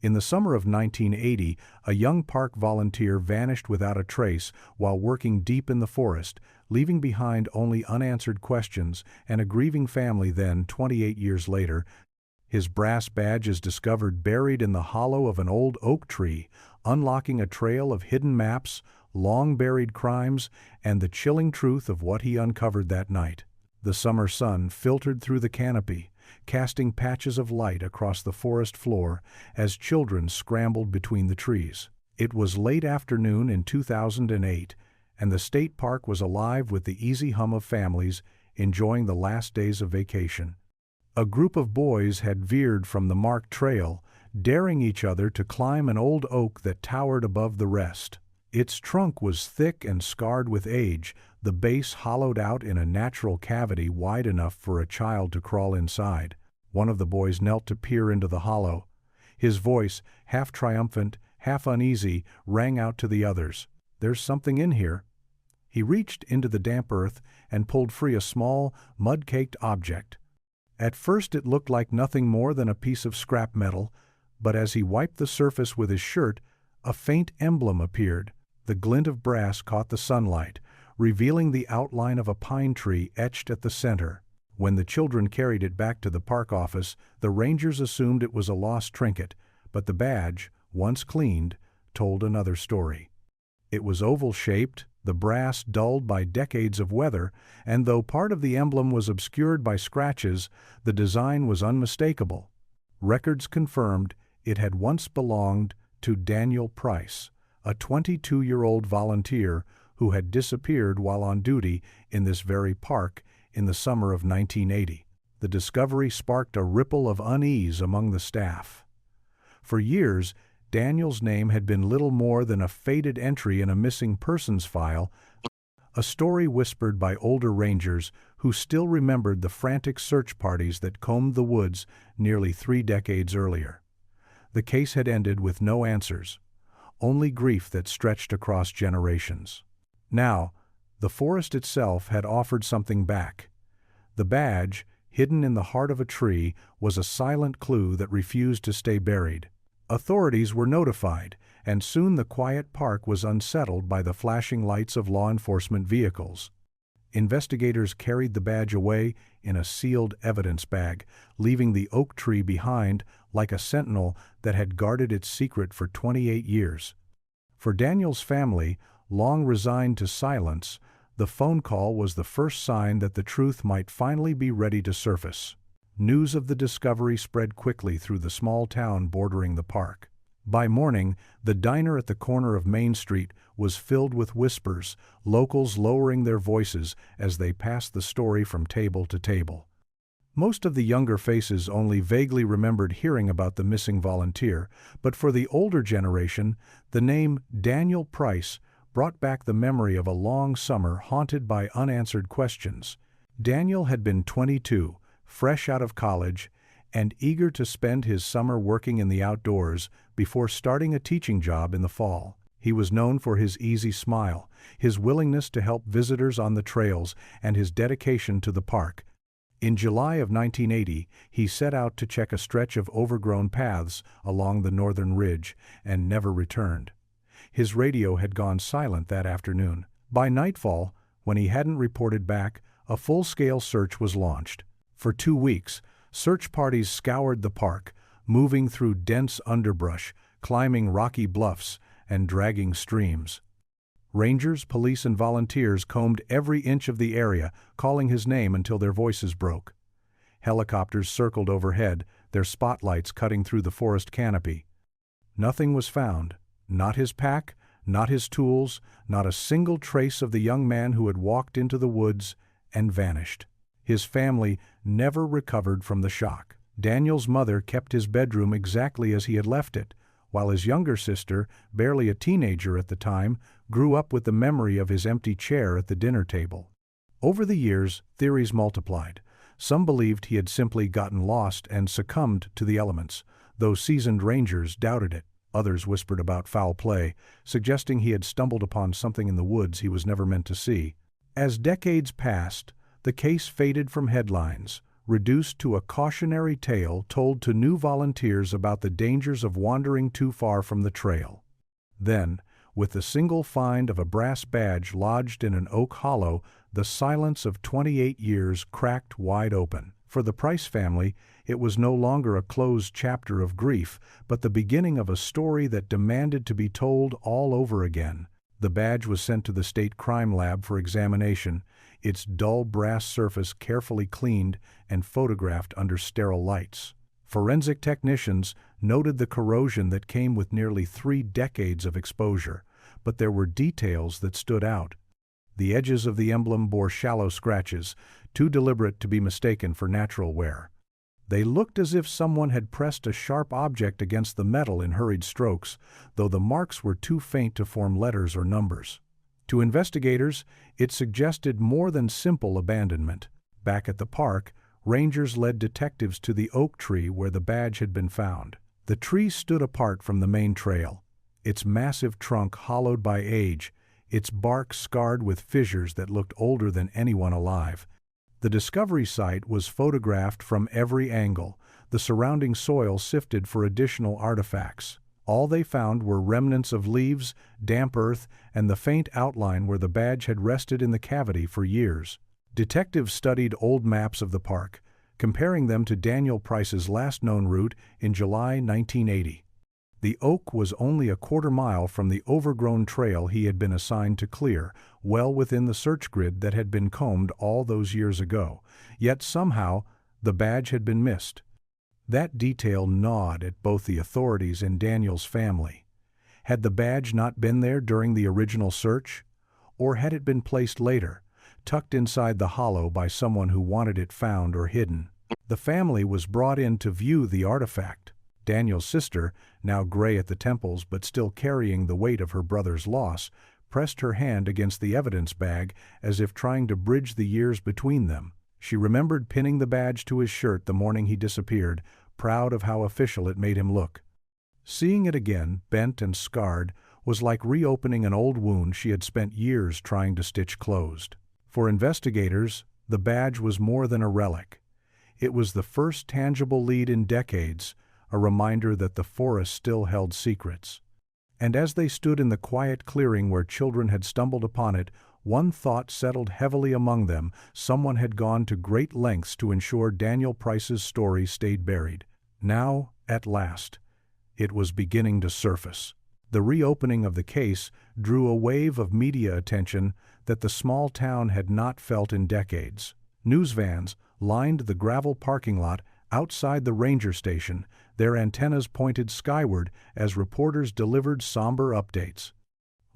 In the summer of 1980, a young park volunteer vanished without a trace while working deep in the forest, leaving behind only unanswered questions and a grieving family. Then, 28 years later, his brass badge is discovered buried in the hollow of an old oak tree, unlocking a trail of hidden maps, long-buried crimes, and the chilling truth of what he uncovered that night. The summer sun filtered through the canopy, casting patches of light across the forest floor as children scrambled between the trees. It was late afternoon in 2008, and the state park was alive with the easy hum of families enjoying the last days of vacation. A group of boys had veered from the marked trail, daring each other to climb an old oak that towered above the rest. Its trunk was thick and scarred with age, the base hollowed out in a natural cavity wide enough for a child to crawl inside. One of the boys knelt to peer into the hollow. His voice, half triumphant, half uneasy, rang out to the others. "There's something in here." He reached into the damp earth and pulled free a small, mud-caked object. At first it looked like nothing more than a piece of scrap metal, but as he wiped the surface with his shirt, a faint emblem appeared. The glint of brass caught the sunlight, revealing the outline of a pine tree etched at the center. When the children carried it back to the park office, the rangers assumed it was a lost trinket, but the badge, once cleaned, told another story. It was oval-shaped, the brass dulled by decades of weather, and though part of the emblem was obscured by scratches, the design was unmistakable. Records confirmed it had once belonged to Daniel Price, a 22-year-old volunteer who had disappeared while on duty in this very park in the summer of 1980. The discovery sparked a ripple of unease among the staff. For years, Daniel's name had been little more than a faded entry in a missing persons file, a story whispered by older rangers who still remembered the frantic search parties that combed the woods nearly 3 decades earlier. The case had ended with no answers, only grief that stretched across generations. Now, the forest itself had offered something back. The badge, hidden in the heart of a tree, was a silent clue that refused to stay buried. Authorities were notified, and soon the quiet park was unsettled by the flashing lights of law enforcement vehicles. Investigators carried the badge away in a sealed evidence bag, leaving the oak tree behind like a sentinel that had guarded its secret for 28 years. For Daniel's family, long resigned to silence, the phone call was the first sign that the truth might finally be ready to surface. News of the discovery spread quickly through the small town bordering the park. By morning, the diner at the corner of Main Street was filled with whispers, locals lowering their voices as they passed the story from table to table. Most of the younger faces only vaguely remembered hearing about the missing volunteer, but for the older generation, the name Daniel Price brought back the memory of a long summer haunted by unanswered questions. Daniel had been 22, fresh out of college, and eager to spend his summer working in the outdoors before starting a teaching job in the fall. He was known for his easy smile, his willingness to help visitors on the trails, and his dedication to the park. In July of 1980, he set out to check a stretch of overgrown paths along the northern ridge and never returned. His radio had gone silent that afternoon. By nightfall, when he hadn't reported back, a full-scale search was launched. For 2 weeks, search parties scoured the park, moving through dense underbrush, climbing rocky bluffs, and dragging streams. Rangers, police, and volunteers combed every inch of the area, calling his name until their voices broke. Helicopters circled overhead, their spotlights cutting through the forest canopy. Nothing was found. Not his pack, not his tools, not a single trace of the young man who had walked into the woods and vanished. His family never recovered from the shock. Daniel's mother kept his bedroom exactly as he had left it, while his younger sister, barely a teenager at the time, grew up with the memory of his empty chair at the dinner table. Over the years, theories multiplied. Some believed he had simply gotten lost and succumbed to the elements, though seasoned rangers doubted it. Others whispered about foul play, suggesting he had stumbled upon something in the woods he was never meant to see. As decades passed, the case faded from headlines, reduced to a cautionary tale told to new volunteers about the dangers of wandering too far from the trail. Then, with the single find of a brass badge lodged in an oak hollow, the silence of 28 years cracked wide open. For the Price family, it was no longer a closed chapter of grief, but the beginning of a story that demanded to be told all over again. The badge was sent to the state crime lab for examination, its dull brass surface carefully cleaned and photographed under sterile lights. Forensic technicians noted the corrosion that came with nearly 3 decades of exposure, but there were details that stood out. The edges of the emblem bore shallow scratches, too deliberate to be mistaken for natural wear. They looked as if someone had pressed a sharp object against the metal in hurried strokes, though the marks were too faint to form letters or numbers. To investigators, it suggested more than simple abandonment. Back at the park, rangers led detectives to the oak tree where the badge had been found. The tree stood apart from the main trail, its massive trunk hollowed by age, its bark scarred with fissures that looked older than anyone alive. The discovery site was photographed from every angle, the surrounding soil sifted for additional artifacts. All they found were remnants of leaves, damp earth, and the faint outline where the badge had rested in the cavity for years. Detectives studied old maps of the park, comparing them to Daniel Price's last known route in July 1980. The oak was only a quarter-mile from the overgrown trail he had been assigned to clear, well within the search grid that had been combed all those years ago. Yet somehow, the badge had been missed. That detail gnawed at both the authorities and Daniel's family. Had the badge not been there during the original search? Or had it been placed later, tucked inside the hollow by someone who wanted it found or hidden? The family was brought in to view the artifact. Daniel's sister, now gray at the temples but still carrying the weight of her brother's loss, pressed her hand against the evidence bag as if trying to bridge the years between them. She remembered pinning the badge to his shirt the morning he disappeared, proud of how official it made him look. Seeing it again, bent and scarred, was like reopening an old wound she had spent years trying to stitch closed. For investigators, the badge was more than a relic. It was the first tangible lead in decades, a reminder that the forest still held secrets. And as they stood in the quiet clearing where children had stumbled upon it, one thought settled heavily among them: someone had gone to great lengths to ensure Daniel Price's story stayed buried. Now, at last, it was beginning to surface. The reopening of the case drew a wave of media attention that the small town had not felt in decades. News vans lined the gravel parking lot outside the ranger station, their antennas pointed skyward as reporters delivered somber updates.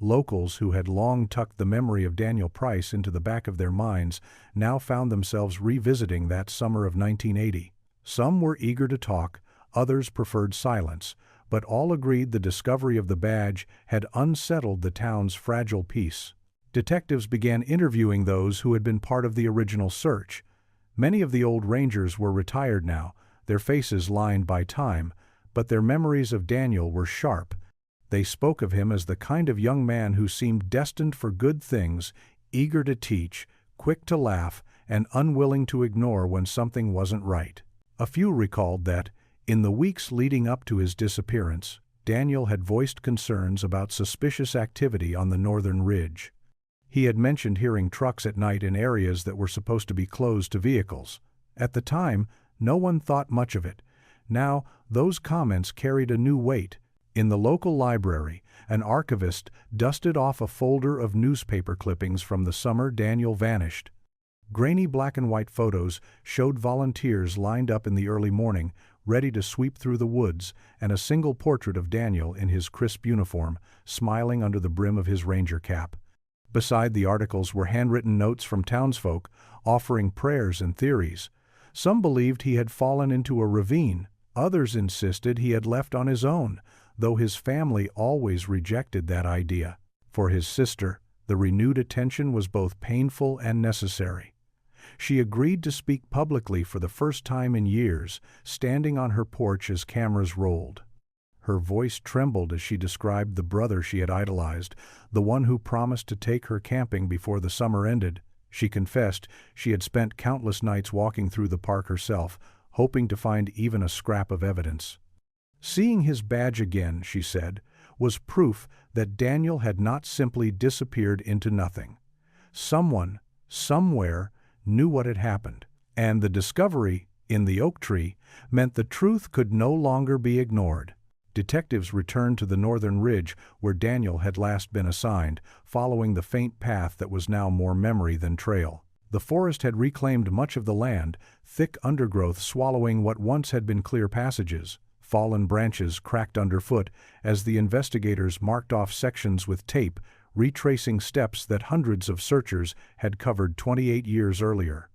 Locals who had long tucked the memory of Daniel Price into the back of their minds now found themselves revisiting that summer of 1980. Some were eager to talk, others preferred silence, but all agreed the discovery of the badge had unsettled the town's fragile peace. Detectives began interviewing those who had been part of the original search. Many of the old rangers were retired now, their faces lined by time, but their memories of Daniel were sharp. They spoke of him as the kind of young man who seemed destined for good things, eager to teach, quick to laugh, and unwilling to ignore when something wasn't right. A few recalled that, in the weeks leading up to his disappearance, Daniel had voiced concerns about suspicious activity on the northern ridge. He had mentioned hearing trucks at night in areas that were supposed to be closed to vehicles. At the time, no one thought much of it. Now, those comments carried a new weight. In the local library, an archivist dusted off a folder of newspaper clippings from the summer Daniel vanished. Grainy black and white photos showed volunteers lined up in the early morning, ready to sweep through the woods, and a single portrait of Daniel in his crisp uniform, smiling under the brim of his ranger cap. Beside the articles were handwritten notes from townsfolk, offering prayers and theories. Some believed he had fallen into a ravine, others insisted he had left on his own, though his family always rejected that idea. For his sister, the renewed attention was both painful and necessary. She agreed to speak publicly for the first time in years, standing on her porch as cameras rolled. Her voice trembled as she described the brother she had idolized, the one who promised to take her camping before the summer ended. She confessed she had spent countless nights walking through the park herself, hoping to find even a scrap of evidence. Seeing his badge again, she said, was proof that Daniel had not simply disappeared into nothing. Someone, somewhere, knew what had happened, and the discovery, in the oak tree, meant the truth could no longer be ignored. Detectives returned to the northern ridge where Daniel had last been assigned, following the faint path that was now more memory than trail. The forest had reclaimed much of the land, thick undergrowth swallowing what once had been clear passages. Fallen branches cracked underfoot as the investigators marked off sections with tape, retracing steps that hundreds of searchers had covered 28 years earlier.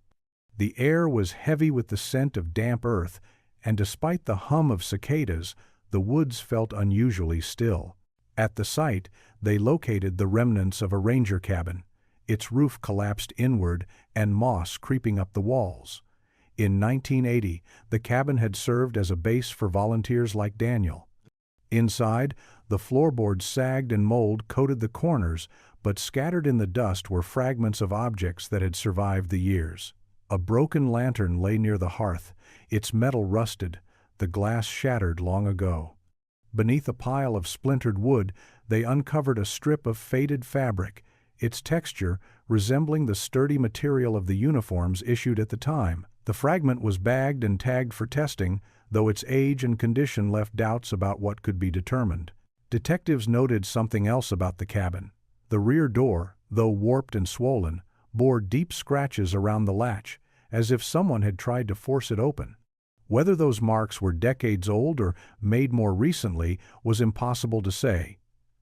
The air was heavy with the scent of damp earth, and despite the hum of cicadas, the woods felt unusually still. At the site, they located the remnants of a ranger cabin, its roof collapsed inward and moss creeping up the walls. In 1980, the cabin had served as a base for volunteers like Daniel. Inside, the floorboards sagged and mold coated the corners, but scattered in the dust were fragments of objects that had survived the years. A broken lantern lay near the hearth, its metal rusted, the glass shattered long ago. Beneath a pile of splintered wood, they uncovered a strip of faded fabric, its texture resembling the sturdy material of the uniforms issued at the time. The fragment was bagged and tagged for testing, though its age and condition left doubts about what could be determined. Detectives noted something else about the cabin. The rear door, though warped and swollen, bore deep scratches around the latch, as if someone had tried to force it open. Whether those marks were decades old or made more recently was impossible to say.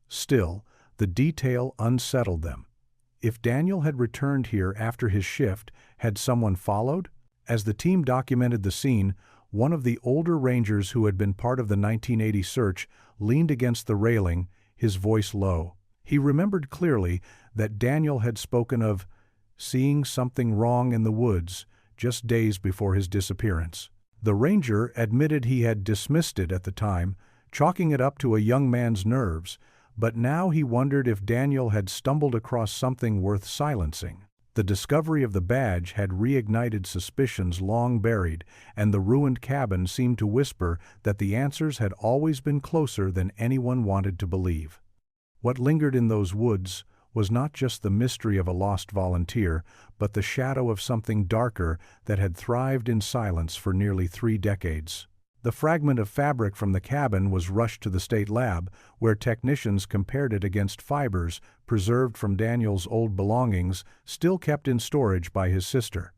Still, the detail unsettled them. If Daniel had returned here after his shift, had someone followed? As the team documented the scene, one of the older rangers who had been part of the 1980 search leaned against the railing, his voice low. He remembered clearly that Daniel had spoken of seeing something wrong in the woods just days before his disappearance. The ranger admitted he had dismissed it at the time, chalking it up to a young man's nerves, but now he wondered if Daniel had stumbled across something worth silencing. The discovery of the badge had reignited suspicions long buried, and the ruined cabin seemed to whisper that the answers had always been closer than anyone wanted to believe. What lingered in those woods was not just the mystery of a lost volunteer, but the shadow of something darker that had thrived in silence for nearly 3 decades. The fragment of fabric from the cabin was rushed to the state lab, where technicians compared it against fibers preserved from Daniel's old belongings, still kept in storage by his sister.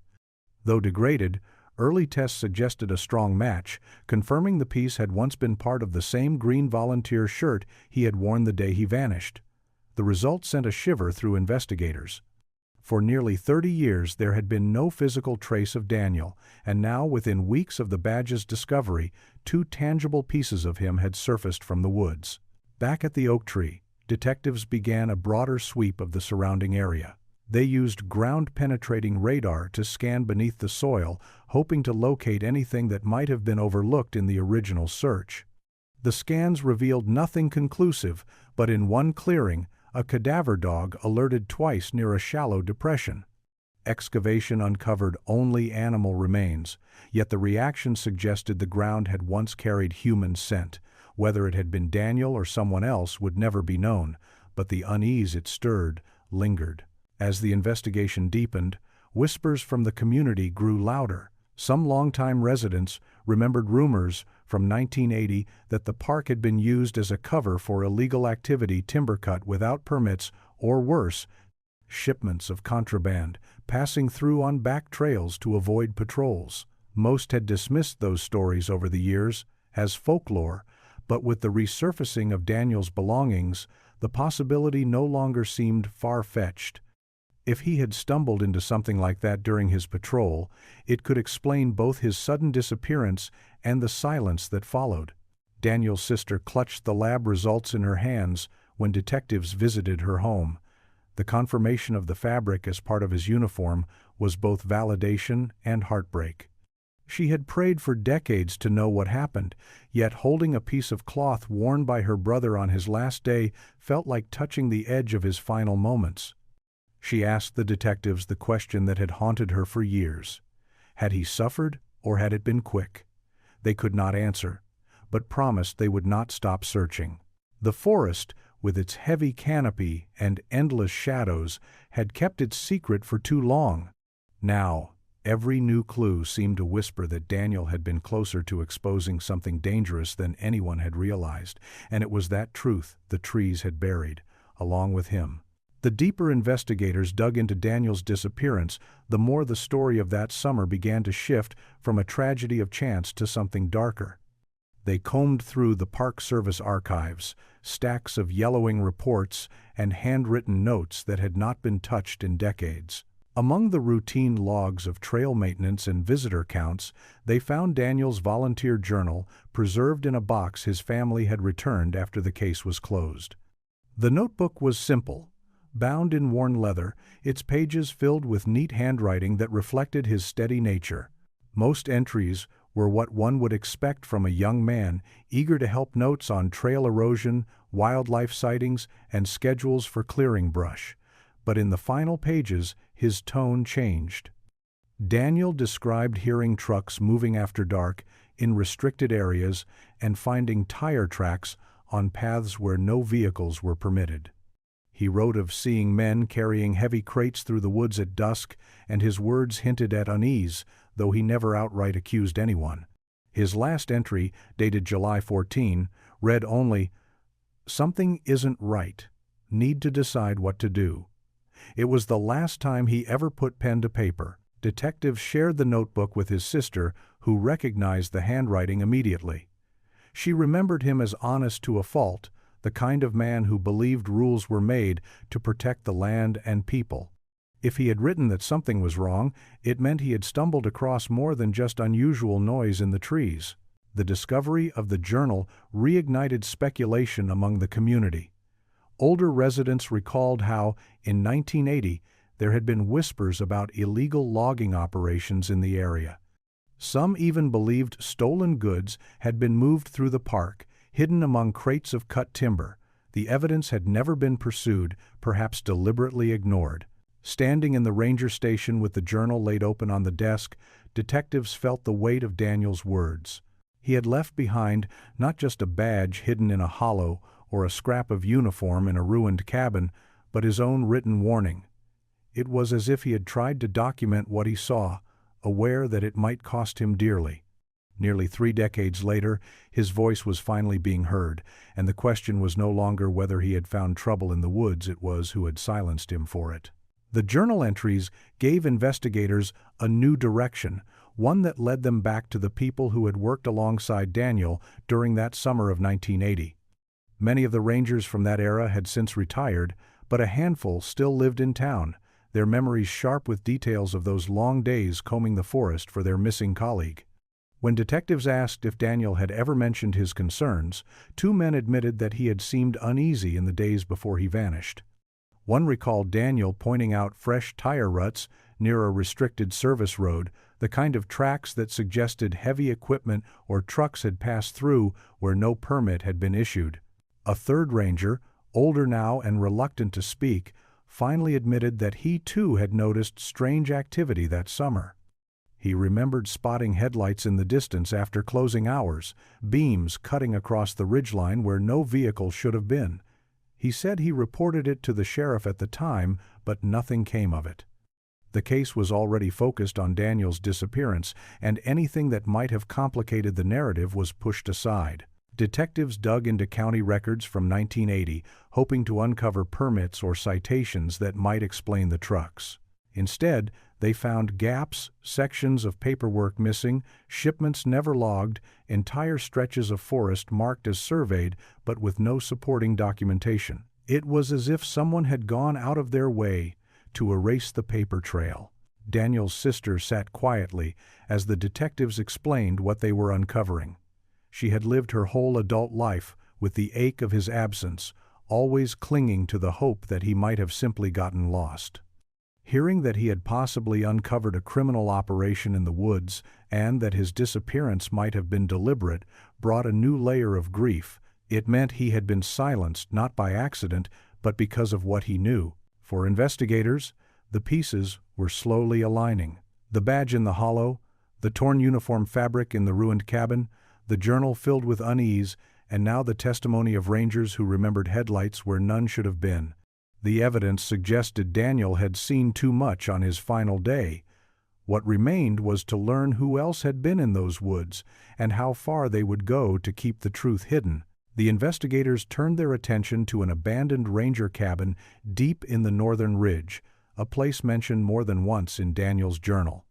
Though degraded, early tests suggested a strong match, confirming the piece had once been part of the same green volunteer shirt he had worn the day he vanished. The result sent a shiver through investigators. For nearly 30 years there had been no physical trace of Daniel, and now within weeks of the badge's discovery, 2 tangible pieces of him had surfaced from the woods. Back at the oak tree, detectives began a broader sweep of the surrounding area. They used ground-penetrating radar to scan beneath the soil, hoping to locate anything that might have been overlooked in the original search. The scans revealed nothing conclusive, but in one clearing, a cadaver dog alerted twice near a shallow depression. Excavation uncovered only animal remains, yet the reaction suggested the ground had once carried human scent. Whether it had been Daniel or someone else would never be known, but the unease it stirred lingered. As the investigation deepened, whispers from the community grew louder. Some longtime residents remembered rumors from 1980 that the park had been used as a cover for illegal activity, timber cut without permits, or worse, shipments of contraband passing through on back trails to avoid patrols. Most had dismissed those stories over the years as folklore, but with the resurfacing of Daniel's belongings, the possibility no longer seemed far-fetched. If he had stumbled into something like that during his patrol, it could explain both his sudden disappearance and the silence that followed. Daniel's sister clutched the lab results in her hands when detectives visited her home. The confirmation of the fabric as part of his uniform was both validation and heartbreak. She had prayed for decades to know what happened, yet holding a piece of cloth worn by her brother on his last day felt like touching the edge of his final moments. She asked the detectives the question that had haunted her for years. Had he suffered, or had it been quick? They could not answer, but promised they would not stop searching. The forest, with its heavy canopy and endless shadows, had kept its secret for too long. Now, every new clue seemed to whisper that Daniel had been closer to exposing something dangerous than anyone had realized, and it was that truth the trees had buried, along with him. The deeper investigators dug into Daniel's disappearance, the more the story of that summer began to shift from a tragedy of chance to something darker. They combed through the Park Service archives, stacks of yellowing reports and handwritten notes that had not been touched in decades. Among the routine logs of trail maintenance and visitor counts, they found Daniel's volunteer journal preserved in a box his family had returned after the case was closed. The notebook was simple, bound in worn leather, its pages filled with neat handwriting that reflected his steady nature. Most entries were what one would expect from a young man eager to help: notes on trail erosion, wildlife sightings, and schedules for clearing brush. But in the final pages, his tone changed. Daniel described hearing trucks moving after dark in restricted areas and finding tire tracks on paths where no vehicles were permitted. He wrote of seeing men carrying heavy crates through the woods at dusk, and his words hinted at unease, though he never outright accused anyone. His last entry, dated July 14, read only, "Something isn't right. Need to decide what to do." It was the last time he ever put pen to paper. Detectives shared the notebook with his sister, who recognized the handwriting immediately. She remembered him as honest to a fault, the kind of man who believed rules were made to protect the land and people. If he had written that something was wrong, it meant he had stumbled across more than just unusual noise in the trees. The discovery of the journal reignited speculation among the community. Older residents recalled how, in 1980, there had been whispers about illegal logging operations in the area. Some even believed stolen goods had been moved through the park, hidden among crates of cut timber. The evidence had never been pursued, perhaps deliberately ignored. Standing in the ranger station with the journal laid open on the desk, detectives felt the weight of Daniel's words. He had left behind not just a badge hidden in a hollow or a scrap of uniform in a ruined cabin, but his own written warning. It was as if he had tried to document what he saw, aware that it might cost him dearly. Nearly 3 decades later, his voice was finally being heard, and the question was no longer whether he had found trouble in the woods, it was who had silenced him for it. The journal entries gave investigators a new direction, one that led them back to the people who had worked alongside Daniel during that summer of 1980. Many of the rangers from that era had since retired, but a handful still lived in town, their memories sharp with details of those long days combing the forest for their missing colleague. When detectives asked if Daniel had ever mentioned his concerns, 2 men admitted that he had seemed uneasy in the days before he vanished. One recalled Daniel pointing out fresh tire ruts near a restricted service road, the kind of tracks that suggested heavy equipment or trucks had passed through where no permit had been issued. A third ranger, older now and reluctant to speak, finally admitted that he too had noticed strange activity that summer. He remembered spotting headlights in the distance after closing hours, beams cutting across the ridgeline where no vehicle should have been. He said he reported it to the sheriff at the time, but nothing came of it. The case was already focused on Daniel's disappearance, and anything that might have complicated the narrative was pushed aside. Detectives dug into county records from 1980, hoping to uncover permits or citations that might explain the trucks. Instead, they found gaps, sections of paperwork missing, shipments never logged, entire stretches of forest marked as surveyed but with no supporting documentation. It was as if someone had gone out of their way to erase the paper trail. Daniel's sister sat quietly as the detectives explained what they were uncovering. She had lived her whole adult life with the ache of his absence, always clinging to the hope that he might have simply gotten lost. Hearing that he had possibly uncovered a criminal operation in the woods and that his disappearance might have been deliberate brought a new layer of grief. It meant he had been silenced not by accident, but because of what he knew. For investigators, the pieces were slowly aligning. The badge in the hollow, the torn uniform fabric in the ruined cabin, the journal filled with unease, and now the testimony of rangers who remembered headlights where none should have been. The evidence suggested Daniel had seen too much on his final day. What remained was to learn who else had been in those woods and how far they would go to keep the truth hidden. The investigators turned their attention to an abandoned ranger cabin deep in the northern ridge, a place mentioned more than once in Daniel's journal.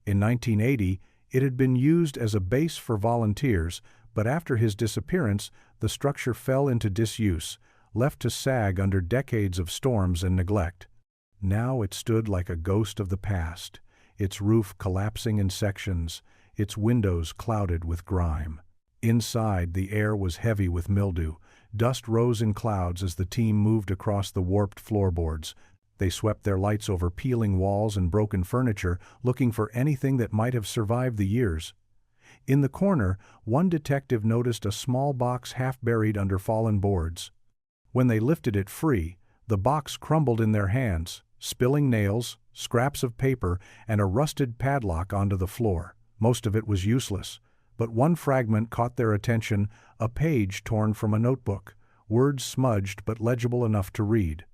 In 1980, it had been used as a base for volunteers, but after his disappearance, the structure fell into disuse, left to sag under decades of storms and neglect. Now it stood like a ghost of the past, its roof collapsing in sections, its windows clouded with grime. Inside, the air was heavy with mildew. Dust rose in clouds as the team moved across the warped floorboards. They swept their lights over peeling walls and broken furniture, looking for anything that might have survived the years. In the corner, one detective noticed a small box half buried under fallen boards. When they lifted it free, the box crumbled in their hands, spilling nails, scraps of paper, and a rusted padlock onto the floor. Most of it was useless, but one fragment caught their attention, a page torn from a notebook, words smudged but legible enough to read.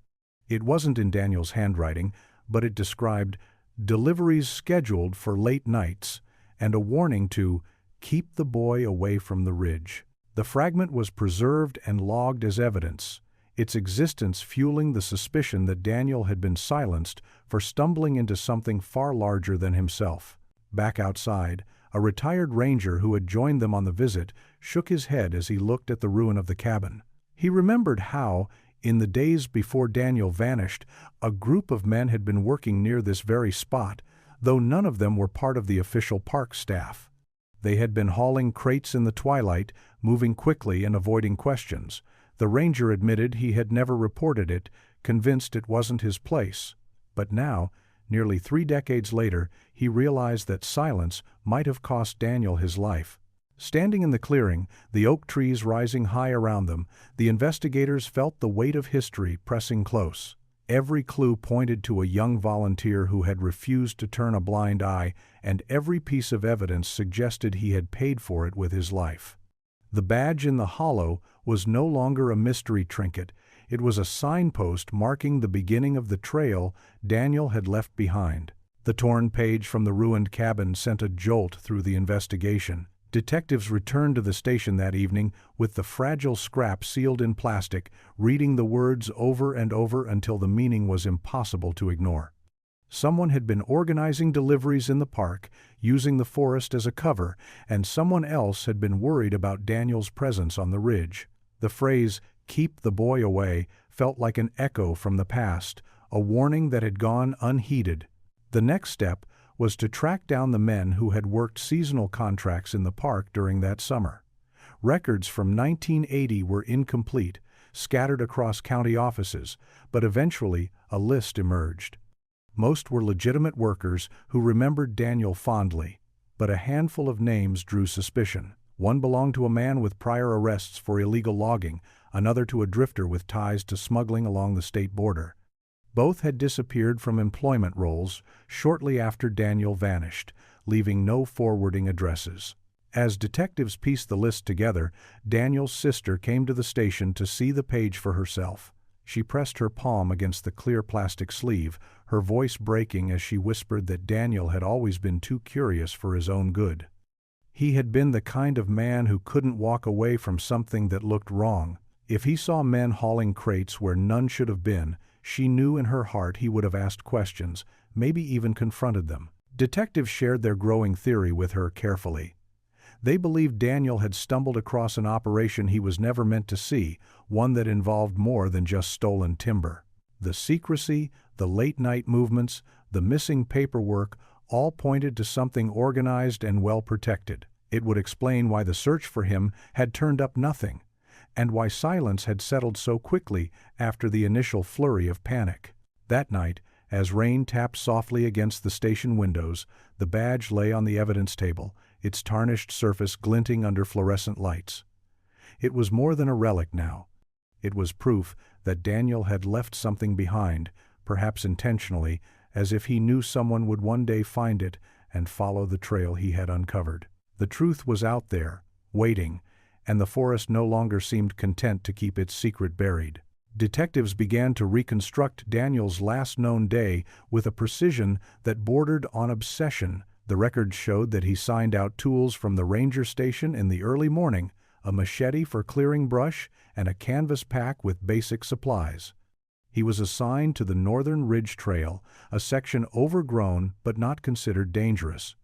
It wasn't in Daniel's handwriting, but it described deliveries scheduled for late nights and a warning to keep the boy away from the ridge. The fragment was preserved and logged as evidence, its existence fueling the suspicion that Daniel had been silenced for stumbling into something far larger than himself. Back outside, a retired ranger who had joined them on the visit shook his head as he looked at the ruin of the cabin. He remembered how, in the days before Daniel vanished, a group of men had been working near this very spot, though none of them were part of the official park staff. They had been hauling crates in the twilight, moving quickly and avoiding questions. The ranger admitted he had never reported it, convinced it wasn't his place. But now, nearly 3 decades later, he realized that silence might have cost Daniel his life. Standing in the clearing, the oak trees rising high around them, the investigators felt the weight of history pressing close. Every clue pointed to a young volunteer who had refused to turn a blind eye, and every piece of evidence suggested he had paid for it with his life. The badge in the hollow was no longer a mystery trinket. It was a signpost marking the beginning of the trail Daniel had left behind. The torn page from the ruined cabin sent a jolt through the investigation. Detectives returned to the station that evening with the fragile scrap sealed in plastic, reading the words over and over until the meaning was impossible to ignore. Someone had been organizing deliveries in the park, using the forest as a cover, and someone else had been worried about Daniel's presence on the ridge. The phrase, "keep the boy away," felt like an echo from the past, a warning that had gone unheeded. The next step was to track down the men who had worked seasonal contracts in the park during that summer. Records from 1980 were incomplete, scattered across county offices, but eventually a list emerged. Most were legitimate workers who remembered Daniel fondly, but a handful of names drew suspicion. One belonged to a man with prior arrests for illegal logging, another to a drifter with ties to smuggling along the state border. Both had disappeared from employment rolls shortly after Daniel vanished, leaving no forwarding addresses. As detectives pieced the list together, Daniel's sister came to the station to see the page for herself. She pressed her palm against the clear plastic sleeve, her voice breaking as she whispered that Daniel had always been too curious for his own good. He had been the kind of man who couldn't walk away from something that looked wrong. If he saw men hauling crates where none should have been, she knew in her heart he would have asked questions, maybe even confronted them. Detectives shared their growing theory with her carefully. They believed Daniel had stumbled across an operation he was never meant to see, one that involved more than just stolen timber. The secrecy, the late-night movements, the missing paperwork all pointed to something organized and well-protected. It would explain why the search for him had turned up nothing, and why silence had settled so quickly after the initial flurry of panic. That night, as rain tapped softly against the station windows, the badge lay on the evidence table, its tarnished surface glinting under fluorescent lights. It was more than a relic now. It was proof that Daniel had left something behind, perhaps intentionally, as if he knew someone would one day find it and follow the trail he had uncovered. The truth was out there, waiting, and the forest no longer seemed content to keep its secret buried. Detectives began to reconstruct Daniel's last known day with a precision that bordered on obsession. The records showed that he signed out tools from the ranger station in the early morning, a machete for clearing brush, and a canvas pack with basic supplies. He was assigned to the Northern Ridge Trail, a section overgrown but not considered dangerous.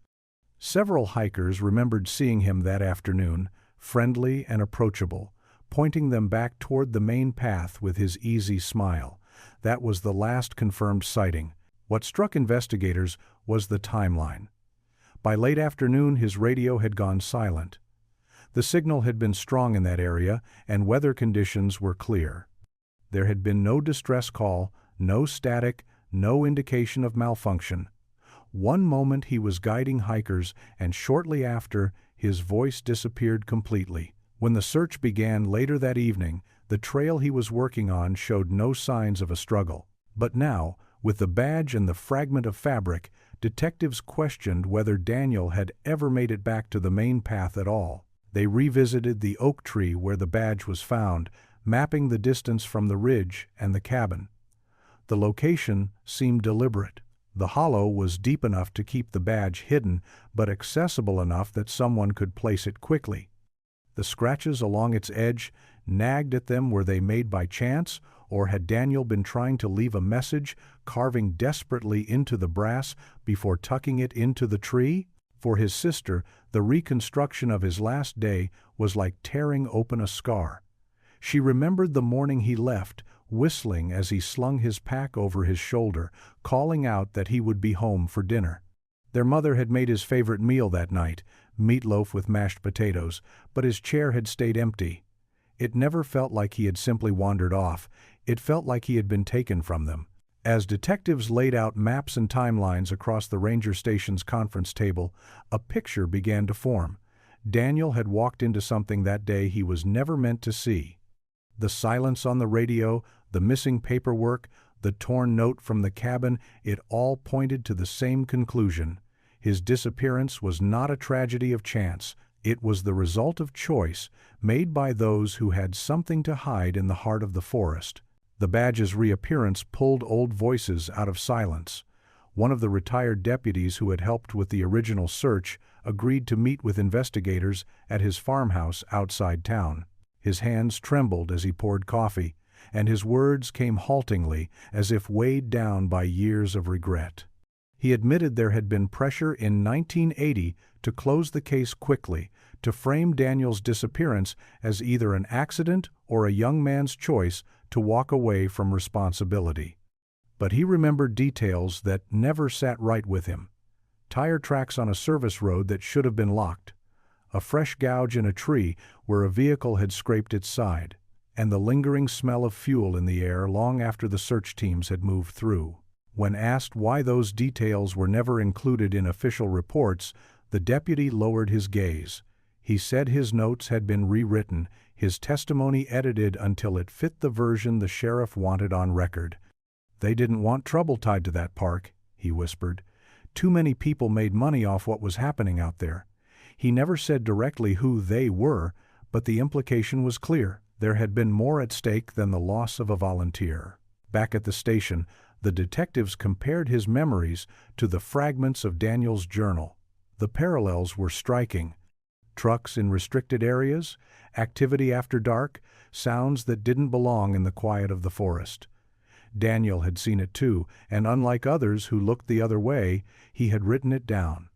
Several hikers remembered seeing him that afternoon, friendly and approachable, pointing them back toward the main path with his easy smile. That was the last confirmed sighting. What struck investigators was the timeline. By late afternoon, his radio had gone silent. The signal had been strong in that area, and weather conditions were clear. There had been no distress call, no static, no indication of malfunction. One moment he was guiding hikers, and shortly after, his voice disappeared completely. When the search began later that evening, the trail he was working on showed no signs of a struggle. But now, with the badge and the fragment of fabric, detectives questioned whether Daniel had ever made it back to the main path at all. They revisited the oak tree where the badge was found, mapping the distance from the ridge and the cabin. The location seemed deliberate. The hollow was deep enough to keep the badge hidden, but accessible enough that someone could place it quickly. The scratches along its edge nagged at them. Were they made by chance, or had Daniel been trying to leave a message, carving desperately into the brass before tucking it into the tree? For his sister, the reconstruction of his last day was like tearing open a scar. She remembered the morning he left, whistling as he slung his pack over his shoulder, calling out that he would be home for dinner. Their mother had made his favorite meal that night, meatloaf with mashed potatoes, but his chair had stayed empty. It never felt like he had simply wandered off. It felt like he had been taken from them. As detectives laid out maps and timelines across the ranger station's conference table, a picture began to form. Daniel had walked into something that day he was never meant to see. The silence on the radio, the missing paperwork, the torn note from the cabin, it all pointed to the same conclusion. His disappearance was not a tragedy of chance. It was the result of choice, made by those who had something to hide in the heart of the forest. The badge's reappearance pulled old voices out of silence. One of the retired deputies who had helped with the original search agreed to meet with investigators at his farmhouse outside town. His hands trembled as he poured coffee, and his words came haltingly, as if weighed down by years of regret. He admitted there had been pressure in 1980 to close the case quickly, to frame Daniel's disappearance as either an accident or a young man's choice to walk away from responsibility. But he remembered details that never sat right with him. Tire tracks on a service road that should have been locked, a fresh gouge in a tree where a vehicle had scraped its side, and the lingering smell of fuel in the air long after the search teams had moved through. When asked why those details were never included in official reports, the deputy lowered his gaze. He said his notes had been rewritten, his testimony edited until it fit the version the sheriff wanted on record. "They didn't want trouble tied to that park," he whispered. "Too many people made money off what was happening out there." He never said directly who they were, but the implication was clear. There had been more at stake than the loss of a volunteer. Back at the station, the detectives compared his memories to the fragments of Daniel's journal. The parallels were striking. Trucks in restricted areas, activity after dark, sounds that didn't belong in the quiet of the forest. Daniel had seen it too, and unlike others who looked the other way, he had written it down.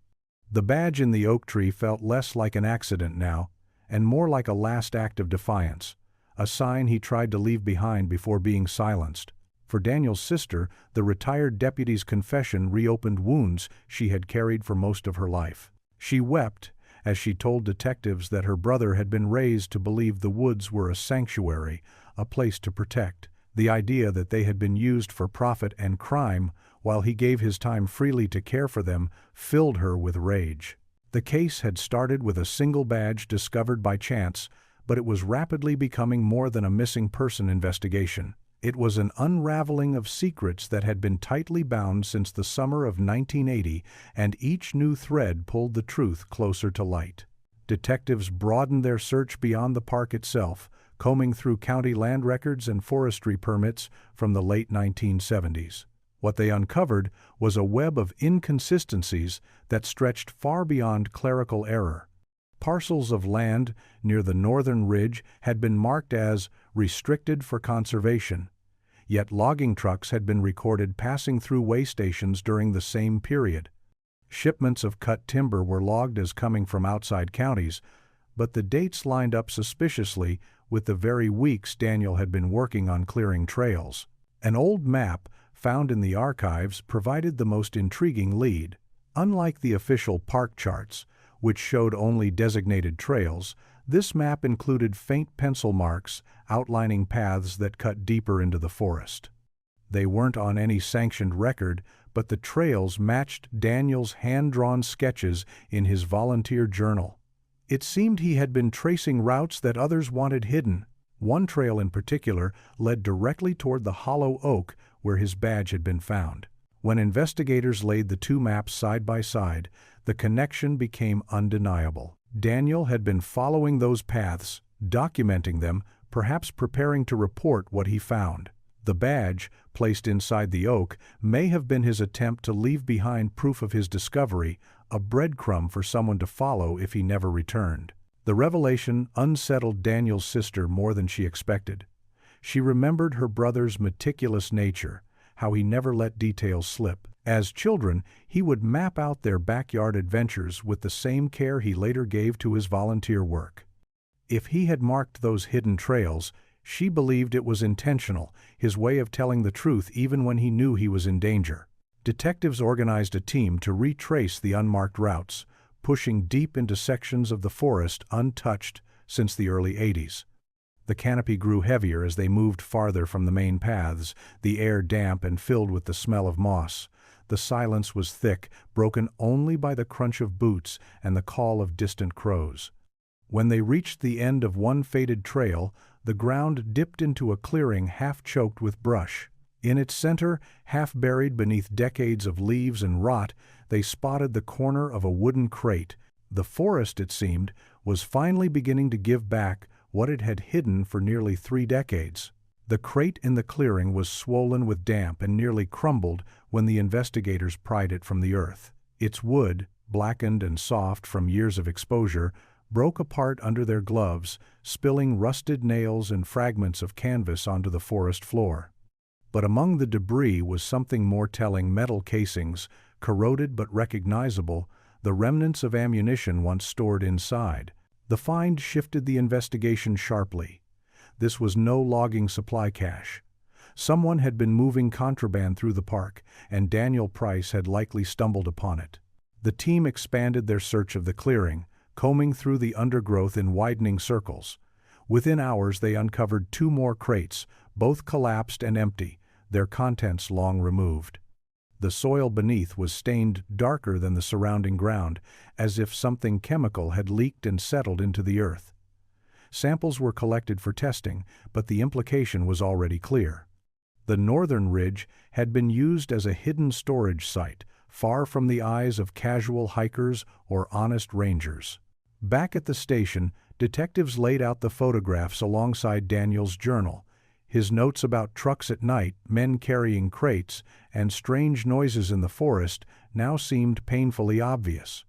The badge in the oak tree felt less like an accident now, and more like a last act of defiance, a sign he tried to leave behind before being silenced. For Daniel's sister, the retired deputy's confession reopened wounds she had carried for most of her life. She wept as she told detectives that her brother had been raised to believe the woods were a sanctuary, a place to protect. The idea that they had been used for profit and crime, while he gave his time freely to care for them, filled her with rage. The case had started with a single badge discovered by chance, but it was rapidly becoming more than a missing person investigation. It was an unraveling of secrets that had been tightly bound since the summer of 1980, and each new thread pulled the truth closer to light. Detectives broadened their search beyond the park itself, combing through county land records and forestry permits from the late 1970s. What they uncovered was a web of inconsistencies that stretched far beyond clerical error. Parcels of land near the northern ridge had been marked as restricted for conservation, yet logging trucks had been recorded passing through way stations during the same period. Shipments of cut timber were logged as coming from outside counties, but the dates lined up suspiciously with the very weeks Daniel had been working on clearing trails. An old map found in the archives provided the most intriguing lead. Unlike the official park charts, which showed only designated trails, this map included faint pencil marks outlining paths that cut deeper into the forest. They weren't on any sanctioned record, but the trails matched Daniel's hand-drawn sketches in his volunteer journal. It seemed he had been tracing routes that others wanted hidden. One trail in particular led directly toward the hollow oak where his badge had been found. When investigators laid the two maps side by side, the connection became undeniable. Daniel had been following those paths, documenting them, perhaps preparing to report what he found. The badge, placed inside the oak, may have been his attempt to leave behind proof of his discovery, a breadcrumb for someone to follow if he never returned. The revelation unsettled Daniel's sister more than she expected. She remembered her brother's meticulous nature, how he never let details slip. As children, he would map out their backyard adventures with the same care he later gave to his volunteer work. If he had marked those hidden trails, she believed it was intentional, his way of telling the truth even when he knew he was in danger. Detectives organized a team to retrace the unmarked routes, pushing deep into sections of the forest untouched since the early 80s. The canopy grew heavier as they moved farther from the main paths, the air damp and filled with the smell of moss. The silence was thick, broken only by the crunch of boots and the call of distant crows. When they reached the end of one faded trail, the ground dipped into a clearing half-choked with brush. In its center, half-buried beneath decades of leaves and rot, they spotted the corner of a wooden crate. The forest, it seemed, was finally beginning to give back what it had hidden for nearly 3 decades. The crate in the clearing was swollen with damp and nearly crumbled when the investigators pried it from the earth. Its wood, blackened and soft from years of exposure, broke apart under their gloves, spilling rusted nails and fragments of canvas onto the forest floor. But among the debris was something more telling: metal casings, corroded but recognizable, the remnants of ammunition once stored inside. The find shifted the investigation sharply. This was no logging supply cache. Someone had been moving contraband through the park, and Daniel Price had likely stumbled upon it. The team expanded their search of the clearing, combing through the undergrowth in widening circles. Within hours they uncovered 2 more crates, both collapsed and empty, their contents long removed. The soil beneath was stained darker than the surrounding ground, as if something chemical had leaked and settled into the earth. Samples were collected for testing, but the implication was already clear. The northern ridge had been used as a hidden storage site, far from the eyes of casual hikers or honest rangers. Back at the station, detectives laid out the photographs alongside Daniel's journal. His notes about trucks at night, men carrying crates, and strange noises in the forest now seemed painfully obvious.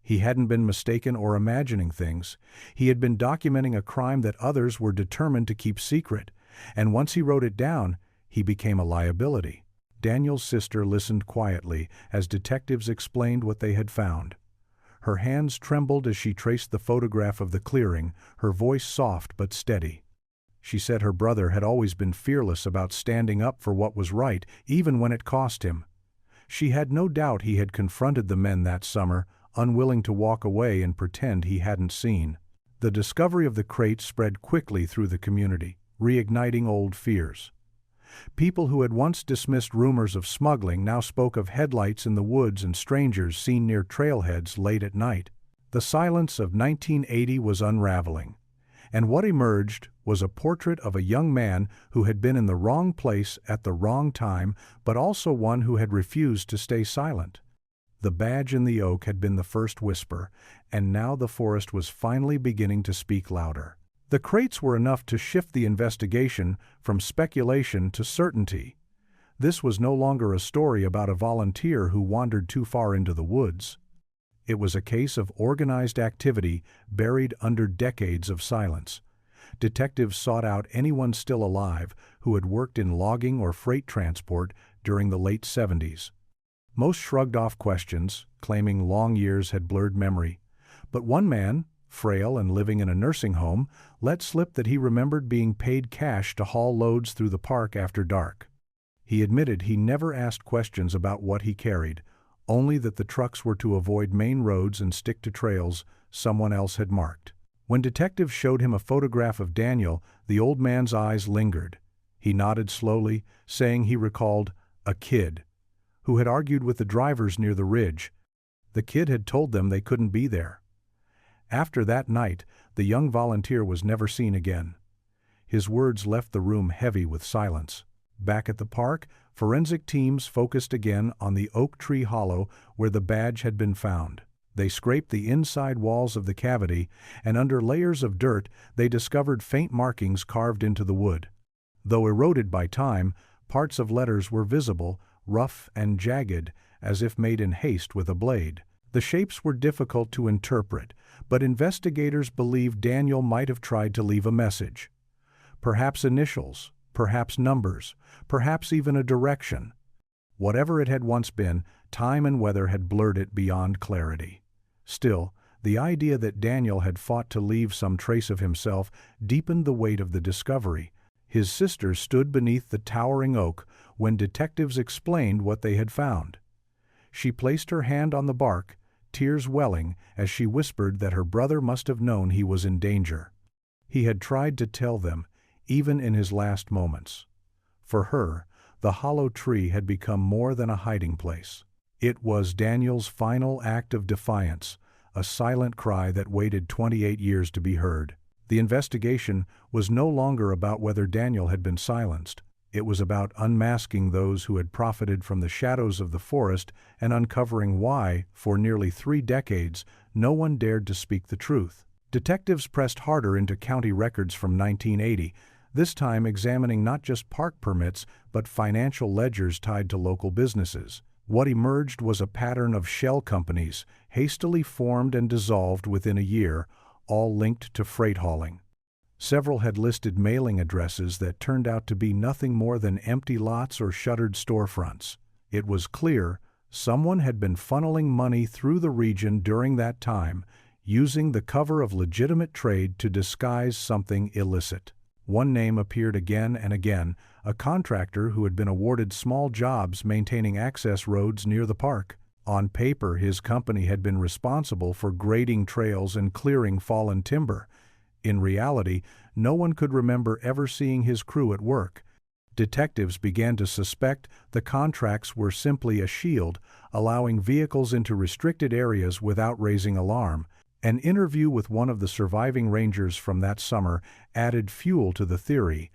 He hadn't been mistaken or imagining things. He had been documenting a crime that others were determined to keep secret, and once he wrote it down, he became a liability. Daniel's sister listened quietly as detectives explained what they had found. Her hands trembled as she traced the photograph of the clearing, her voice soft but steady. She said her brother had always been fearless about standing up for what was right, even when it cost him. She had no doubt he had confronted the men that summer, unwilling to walk away and pretend he hadn't seen. The discovery of the crate spread quickly through the community, reigniting old fears. People who had once dismissed rumors of smuggling now spoke of headlights in the woods and strangers seen near trailheads late at night. The silence of 1980 was unraveling, and what emerged was a portrait of a young man who had been in the wrong place at the wrong time, but also one who had refused to stay silent. The badge in the oak had been the first whisper, and now the forest was finally beginning to speak louder. The crates were enough to shift the investigation from speculation to certainty. This was no longer a story about a volunteer who wandered too far into the woods. It was a case of organized activity buried under decades of silence. Detectives sought out anyone still alive who had worked in logging or freight transport during the late 70s. Most shrugged off questions, claiming long years had blurred memory. But one man, frail and living in a nursing home, let slip that he remembered being paid cash to haul loads through the park after dark. He admitted he never asked questions about what he carried, only that the trucks were to avoid main roads and stick to trails someone else had marked. When detectives showed him a photograph of Daniel, the old man's eyes lingered. He nodded slowly, saying he recalled a kid who had argued with the drivers near the ridge. The kid had told them they couldn't be there. After that night, the young volunteer was never seen again. His words left the room heavy with silence. Back at the park, forensic teams focused again on the oak tree hollow where the badge had been found. They scraped the inside walls of the cavity, and under layers of dirt they discovered faint markings carved into the wood. Though eroded by time, parts of letters were visible, rough and jagged, as if made in haste with a blade. The shapes were difficult to interpret, but investigators believed Daniel might have tried to leave a message. Perhaps initials, perhaps numbers, perhaps even a direction. Whatever it had once been, time and weather had blurred it beyond clarity. Still, the idea that Daniel had fought to leave some trace of himself deepened the weight of the discovery. His sister stood beneath the towering oak when detectives explained what they had found. She placed her hand on the bark, tears welling as she whispered that her brother must have known he was in danger. He had tried to tell them, even in his last moments. For her, the hollow tree had become more than a hiding place. It was Daniel's final act of defiance, a silent cry that waited 28 years to be heard. The investigation was no longer about whether Daniel had been silenced. It was about unmasking those who had profited from the shadows of the forest and uncovering why, for nearly 3 decades, no one dared to speak the truth. Detectives pressed harder into county records from 1980, this time examining not just park permits but financial ledgers tied to local businesses. What emerged was a pattern of shell companies, hastily formed and dissolved within a year, all linked to freight hauling. Several had listed mailing addresses that turned out to be nothing more than empty lots or shuttered storefronts. It was clear someone had been funneling money through the region during that time, using the cover of legitimate trade to disguise something illicit. One name appeared again and again, a contractor who had been awarded small jobs maintaining access roads near the park. On paper, his company had been responsible for grading trails and clearing fallen timber. In reality, no one could remember ever seeing his crew at work. Detectives began to suspect the contracts were simply a shield, allowing vehicles into restricted areas without raising alarm. An interview with one of the surviving rangers from that summer added fuel to the theory.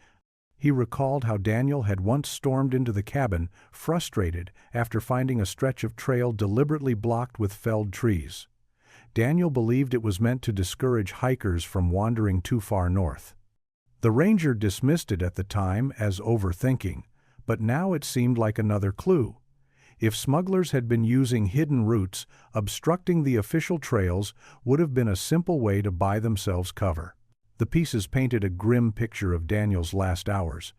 He recalled how Daniel had once stormed into the cabin, frustrated after finding a stretch of trail deliberately blocked with felled trees. Daniel believed it was meant to discourage hikers from wandering too far north. The ranger dismissed it at the time as overthinking, but now it seemed like another clue. If smugglers had been using hidden routes, obstructing the official trails would have been a simple way to buy themselves cover. The pieces painted a grim picture of Daniel's last hours.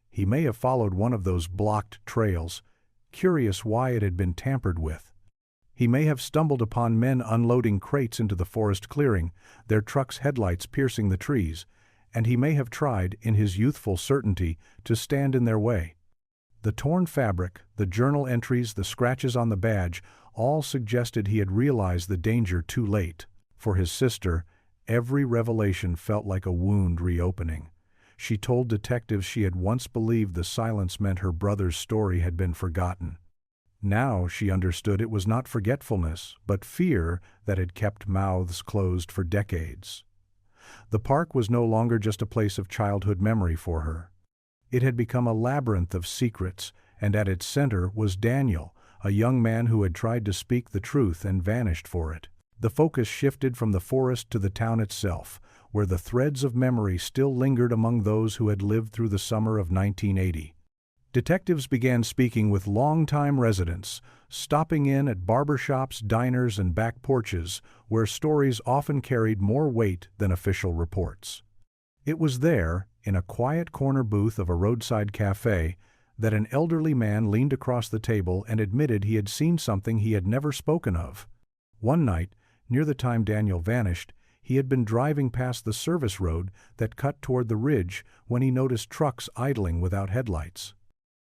He may have followed one of those blocked trails, curious why it had been tampered with. He may have stumbled upon men unloading crates into the forest clearing, their trucks' headlights piercing the trees, and he may have tried, in his youthful certainty, to stand in their way. The torn fabric, the journal entries, the scratches on the badge, all suggested he had realized the danger too late. For his sister, every revelation felt like a wound reopening. She told detectives she had once believed the silence meant her brother's story had been forgotten. Now she understood it was not forgetfulness, but fear that had kept mouths closed for decades. The park was no longer just a place of childhood memory for her. It had become a labyrinth of secrets, and at its center was Daniel, a young man who had tried to speak the truth and vanished for it. The focus shifted from the forest to the town itself, where the threads of memory still lingered among those who had lived through the summer of 1980. Detectives began speaking with longtime residents, stopping in at barbershops, diners, and back porches, where stories often carried more weight than official reports. It was there, in a quiet corner booth of a roadside cafe, that an elderly man leaned across the table and admitted he had seen something he had never spoken of. One night, near the time Daniel vanished, he had been driving past the service road that cut toward the ridge when he noticed trucks idling without headlights.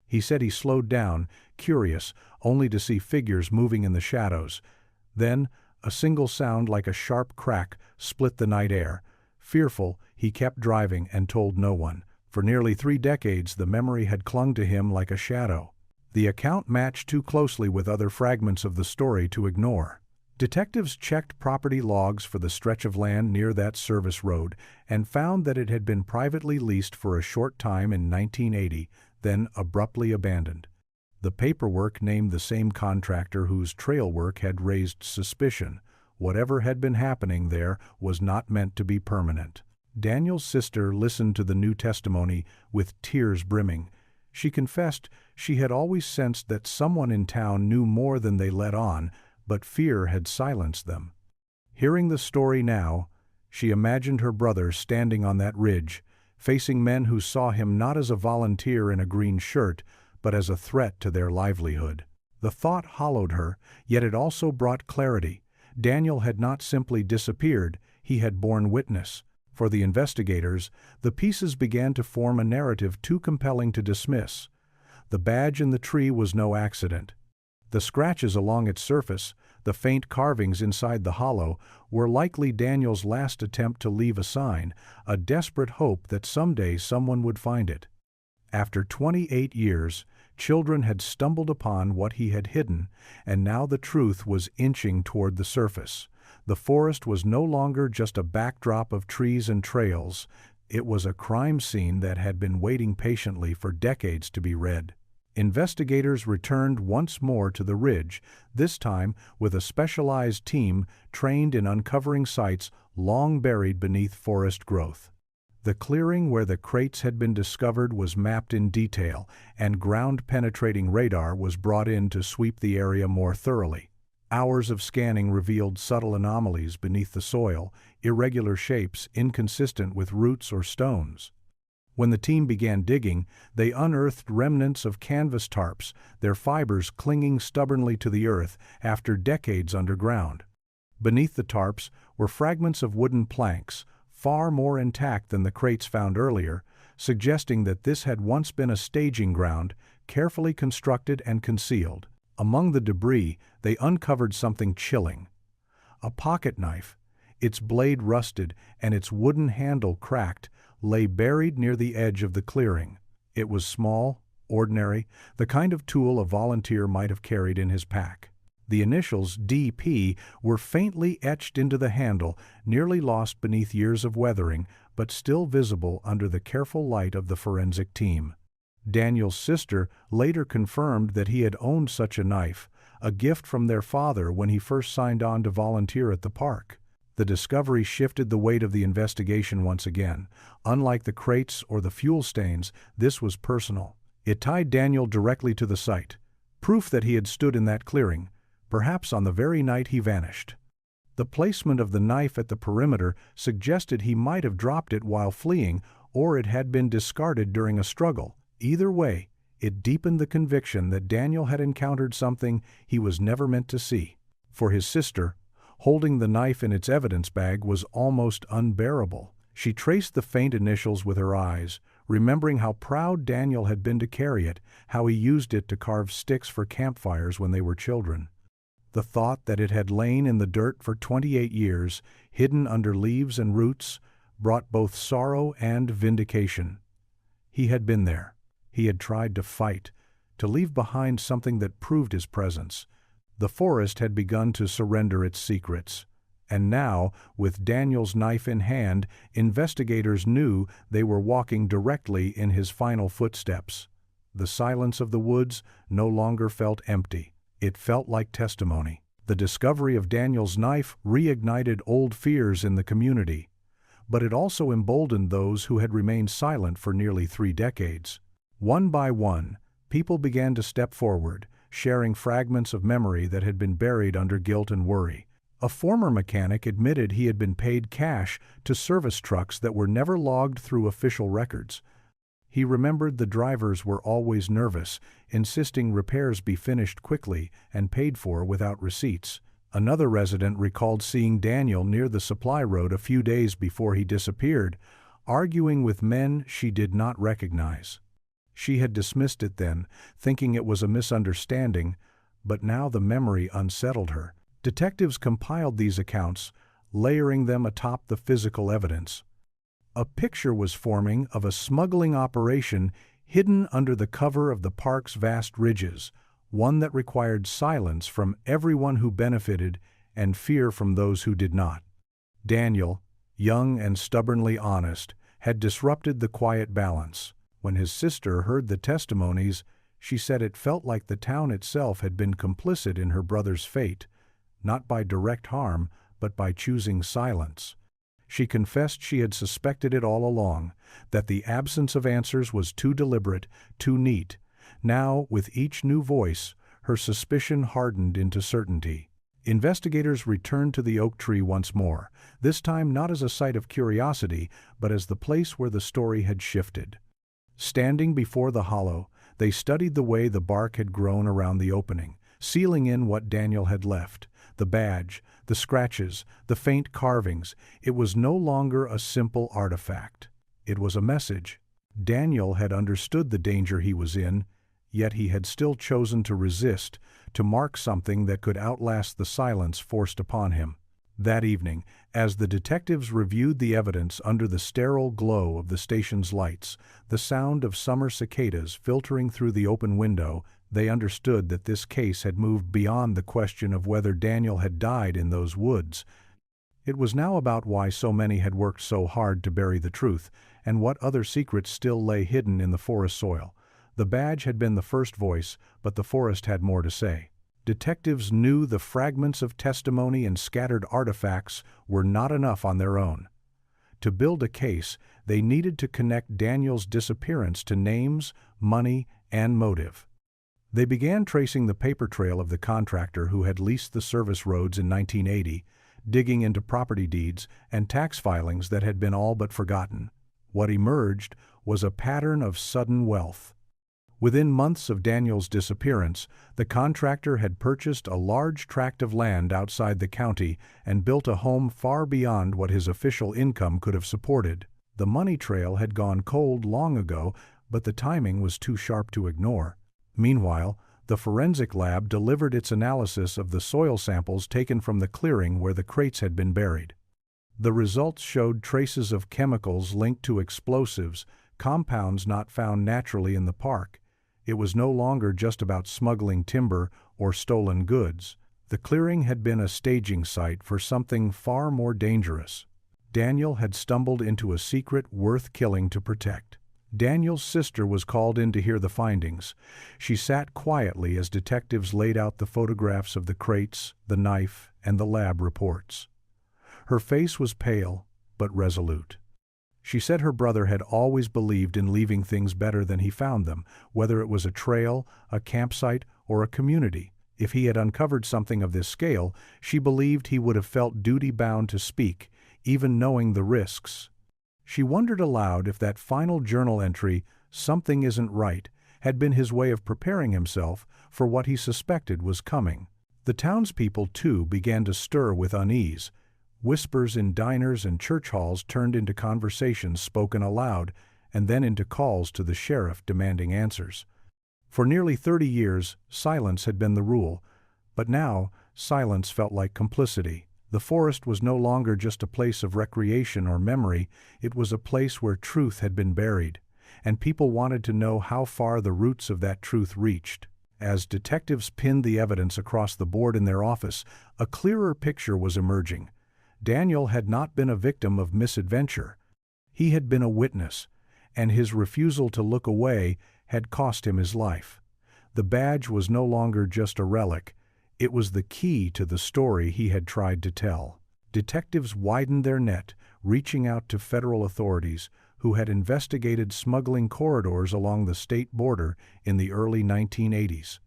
He said he slowed down, curious, only to see figures moving in the shadows. Then, a single sound like a sharp crack split the night air. Fearful, he kept driving and told no one. For nearly 3 decades, the memory had clung to him like a shadow. The account matched too closely with other fragments of the story to ignore. Detectives checked property logs for the stretch of land near that service road and found that it had been privately leased for a short time in 1980, then abruptly abandoned. The paperwork named the same contractor whose trail work had raised suspicion. Whatever had been happening there was not meant to be permanent. Daniel's sister listened to the new testimony with tears brimming. She confessed she had always sensed that someone in town knew more than they let on, but fear had silenced them. Hearing the story now, she imagined her brother standing on that ridge, facing men who saw him not as a volunteer in a green shirt, but as a threat to their livelihood. The thought hollowed her, yet it also brought clarity. Daniel had not simply disappeared, he had borne witness. For the investigators, the pieces began to form a narrative too compelling to dismiss. The badge in the tree was no accident. The scratches along its surface, the faint carvings inside the hollow, were likely Daniel's last attempt to leave a sign, a desperate hope that someday someone would find it. After 28 years, children had stumbled upon what he had hidden, and now the truth was inching toward the surface. The forest was no longer just a backdrop of trees and trails. It was a crime scene that had been waiting patiently for decades to be read. Investigators returned once more to the ridge, this time with a specialized team trained in uncovering sites long buried beneath forest growth. The clearing where the crates had been discovered was mapped in detail, and ground-penetrating radar was brought in to sweep the area more thoroughly. Hours of scanning revealed subtle anomalies beneath the soil, irregular shapes inconsistent with roots or stones. When the team began digging, they unearthed remnants of canvas tarps, their fibers clinging stubbornly to the earth after decades underground. Beneath the tarps were fragments of wooden planks, far more intact than the crates found earlier, suggesting that this had once been a staging ground, carefully constructed and concealed. Among the debris, they uncovered something chilling. A pocket knife, its blade rusted and its wooden handle cracked, lay buried near the edge of the clearing. It was small, ordinary, the kind of tool a volunteer might have carried in his pack. The initials DP were faintly etched into the handle, nearly lost beneath years of weathering, but still visible under the careful light of the forensic team. Daniel's sister later confirmed that he had owned such a knife, a gift from their father when he first signed on to volunteer at the park. The discovery shifted the weight of the investigation once again. Unlike the crates or the fuel stains, this was personal. It tied Daniel directly to the site, proof that he had stood in that clearing, perhaps on the very night he vanished. The placement of the knife at the perimeter suggested he might have dropped it while fleeing, or it had been discarded during a struggle. Either way, it deepened the conviction that Daniel had encountered something he was never meant to see. For his sister, holding the knife in its evidence bag was almost unbearable. She traced the faint initials with her eyes, remembering how proud Daniel had been to carry it, how he used it to carve sticks for campfires when they were children. The thought that it had lain in the dirt for 28 years, hidden under leaves and roots, brought both sorrow and vindication. He had been there. He had tried to fight, to leave behind something that proved his presence. The forest had begun to surrender its secrets, And now, with Daniel's knife in hand, investigators knew they were walking directly in his final footsteps. The silence of the woods no longer felt empty. It felt like testimony. The discovery of Daniel's knife reignited old fears in the community, but it also emboldened those who had remained silent for nearly 3 decades. One by one, people began to step forward, sharing fragments of memory that had been buried under guilt and worry. A former mechanic admitted he had been paid cash to service trucks that were never logged through official records. He remembered the drivers were always nervous, insisting repairs be finished quickly and paid for without receipts. Another resident recalled seeing Daniel near the supply road a few days before he disappeared, arguing with men she did not recognize. She had dismissed it then, thinking it was a misunderstanding, but now the memory unsettled her. Detectives compiled these accounts, layering them atop the physical evidence. A picture was forming of a smuggling operation hidden under the cover of the park's vast ridges, one that required silence from everyone who benefited and fear from those who did not. Daniel, young and stubbornly honest, had disrupted the quiet balance. When his sister heard the testimonies, she said it felt like the town itself had been complicit in her brother's fate, not by direct harm, but by choosing silence. She confessed she had suspected it all along, that the absence of answers was too deliberate, too neat. Now, with each new voice, her suspicion hardened into certainty. Investigators returned to the oak tree once more, this time not as a site of curiosity, but as the place where the story had shifted. Standing before the hollow, they studied the way the bark had grown around the opening, sealing in what Daniel had left. The badge, the scratches, the faint carvings. It was no longer a simple artifact. It was a message. Daniel had understood the danger he was in, yet he had still chosen to resist, to mark something that could outlast the silence forced upon him. That evening, as the detectives reviewed the evidence under the sterile glow of the station's lights, the sound of summer cicadas filtering through the open window, they understood that this case had moved beyond the question of whether Daniel had died in those woods. It was now about why so many had worked so hard to bury the truth, and what other secrets still lay hidden in the forest soil. The badge had been the first voice, but the forest had more to say. Detectives knew the fragments of testimony and scattered artifacts were not enough on their own. To build a case, they needed to connect Daniel's disappearance to names, money, and motive. They began tracing the paper trail of the contractor who had leased the service roads in 1980, digging into property deeds and tax filings that had been all but forgotten. What emerged was a pattern of sudden wealth. Within months of Daniel's disappearance, the contractor had purchased a large tract of land outside the county and built a home far beyond what his official income could have supported. The money trail had gone cold long ago, but the timing was too sharp to ignore. Meanwhile, the forensic lab delivered its analysis of the soil samples taken from the clearing where the crates had been buried. The results showed traces of chemicals linked to explosives, compounds not found naturally in the park. It was no longer just about smuggling timber or stolen goods. The clearing had been a staging site for something far more dangerous. Daniel had stumbled into a secret worth killing to protect. Daniel's sister was called in to hear the findings. She sat quietly as detectives laid out the photographs of the crates, the knife, and the lab reports. Her face was pale, but resolute. She said her brother had always believed in leaving things better than he found them, whether it was a trail, a campsite, or a community. If he had uncovered something of this scale, she believed he would have felt duty-bound to speak, even knowing the risks. She wondered aloud if that final journal entry, "Something isn't right," had been his way of preparing himself for what he suspected was coming. The townspeople, too, began to stir with unease. Whispers in diners and church halls turned into conversations spoken aloud, and then into calls to the sheriff demanding answers. For nearly 30 years, silence had been the rule, but now silence felt like complicity. The forest was no longer just a place of recreation or memory, it was a place where truth had been buried, and people wanted to know how far the roots of that truth reached. As detectives pinned the evidence across the board in their office, a clearer picture was emerging. Daniel had not been a victim of misadventure. He had been a witness, and his refusal to look away had cost him his life. The badge was no longer just a relic, it was the key to the story he had tried to tell. Detectives widened their net, reaching out to federal authorities who had investigated smuggling corridors along the state border in the early 1980s.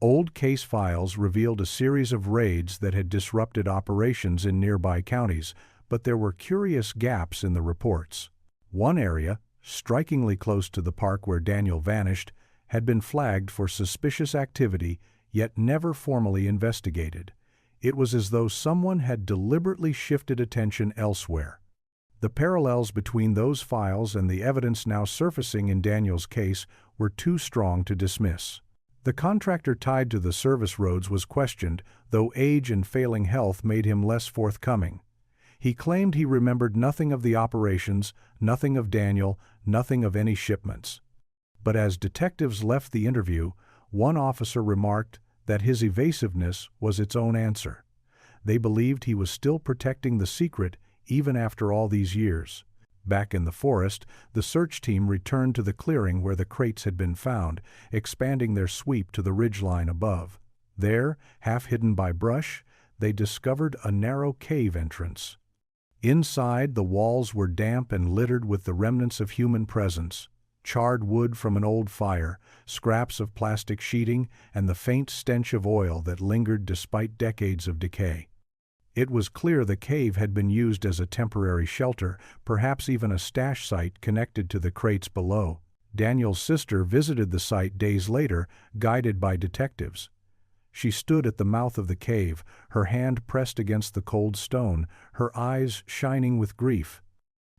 Old case files revealed a series of raids that had disrupted operations in nearby counties, but there were curious gaps in the reports. One area, strikingly close to the park where Daniel vanished, had been flagged for suspicious activity, yet never formally investigated. It was as though someone had deliberately shifted attention elsewhere. The parallels between those files and the evidence now surfacing in Daniel's case were too strong to dismiss. The contractor tied to the service roads was questioned, though age and failing health made him less forthcoming. He claimed he remembered nothing of the operations, nothing of Daniel, nothing of any shipments. But as detectives left the interview, one officer remarked that his evasiveness was its own answer. They believed he was still protecting the secret even after all these years. Back in the forest, the search team returned to the clearing where the crates had been found, expanding their sweep to the ridgeline above. There, half hidden by brush, they discovered a narrow cave entrance. Inside, the walls were damp and littered with the remnants of human presence. Charred wood from an old fire, scraps of plastic sheeting, and the faint stench of oil that lingered despite decades of decay. It was clear the cave had been used as a temporary shelter, perhaps even a stash site connected to the crates below. Daniel's sister visited the site days later, guided by detectives. She stood at the mouth of the cave, her hand pressed against the cold stone, her eyes shining with grief.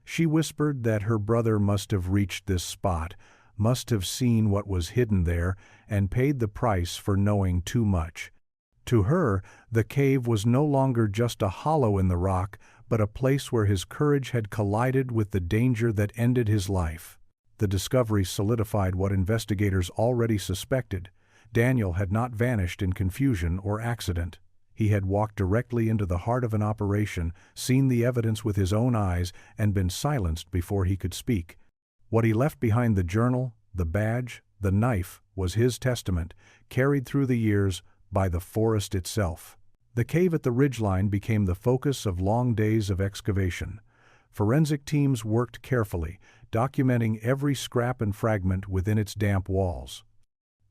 She whispered that her brother must have reached this spot, must have seen what was hidden there, and paid the price for knowing too much. To her, the cave was no longer just a hollow in the rock, but a place where his courage had collided with the danger that ended his life. The discovery solidified what investigators already suspected. Daniel had not vanished in confusion or accident. He had walked directly into the heart of an operation, seen the evidence with his own eyes, and been silenced before he could speak. What he left behind, the journal, the badge, the knife, was his testament, carried through the years by the forest itself. The cave at the ridgeline became the focus of long days of excavation. Forensic teams worked carefully, documenting every scrap and fragment within its damp walls.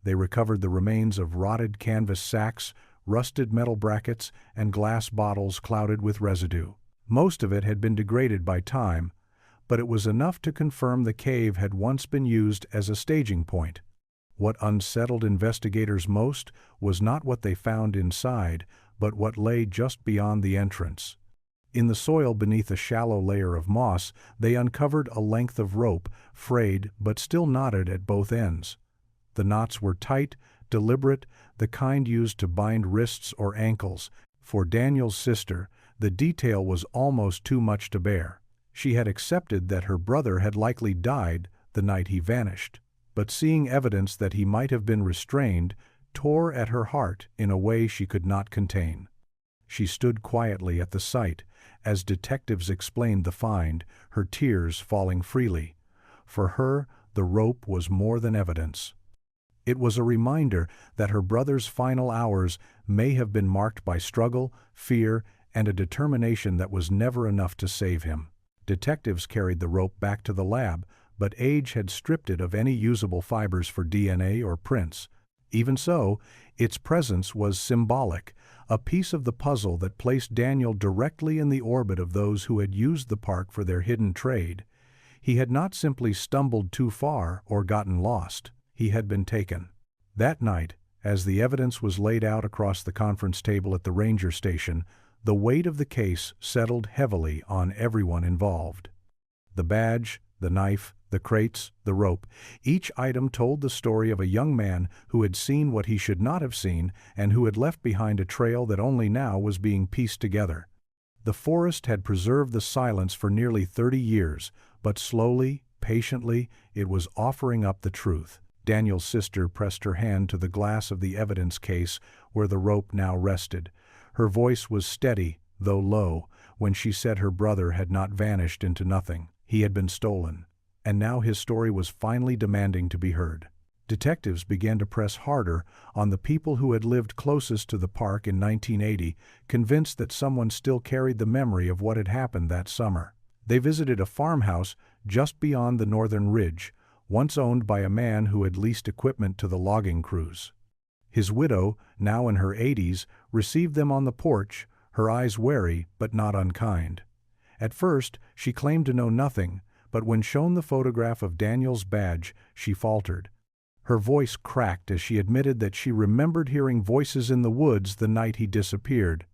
They recovered the remains of rotted canvas sacks, rusted metal brackets, and glass bottles clouded with residue. Most of it had been degraded by time, but it was enough to confirm the cave had once been used as a staging point. What unsettled investigators most was not what they found inside, but what lay just beyond the entrance. In the soil beneath a shallow layer of moss, they uncovered a length of rope, frayed but still knotted at both ends. The knots were tight, deliberate, the kind used to bind wrists or ankles. For Daniel's sister, the detail was almost too much to bear. She had accepted that her brother had likely died the night he vanished, but seeing evidence that he might have been restrained tore at her heart in a way she could not contain. She stood quietly at the site as detectives explained the find, her tears falling freely. For her, the rope was more than evidence. It was a reminder that her brother's final hours may have been marked by struggle, fear, and a determination that was never enough to save him. Detectives carried the rope back to the lab, but age had stripped it of any usable fibers for DNA or prints. Even so, its presence was symbolic, a piece of the puzzle that placed Daniel directly in the orbit of those who had used the park for their hidden trade. He had not simply stumbled too far or gotten lost. He had been taken. That night, as the evidence was laid out across the conference table at the ranger station, the weight of the case settled heavily on everyone involved. The badge, the knife, the crates, the rope, each item told the story of a young man who had seen what he should not have seen and who had left behind a trail that only now was being pieced together. The forest had preserved the silence for nearly 30 years, but slowly, patiently, it was offering up the truth. Daniel's sister pressed her hand to the glass of the evidence case where the rope now rested. Her voice was steady, though low, when she said her brother had not vanished into nothing. He had been stolen, and now his story was finally demanding to be heard. Detectives began to press harder on the people who had lived closest to the park in 1980, convinced that someone still carried the memory of what had happened that summer. They visited a farmhouse just beyond the northern ridge, once owned by a man who had leased equipment to the logging crews. His widow, now in her 80s, received them on the porch, her eyes wary but not unkind. At first, she claimed to know nothing, but when shown the photograph of Daniel's badge, she faltered. Her voice cracked as she admitted that she remembered hearing voices in the woods the night he disappeared.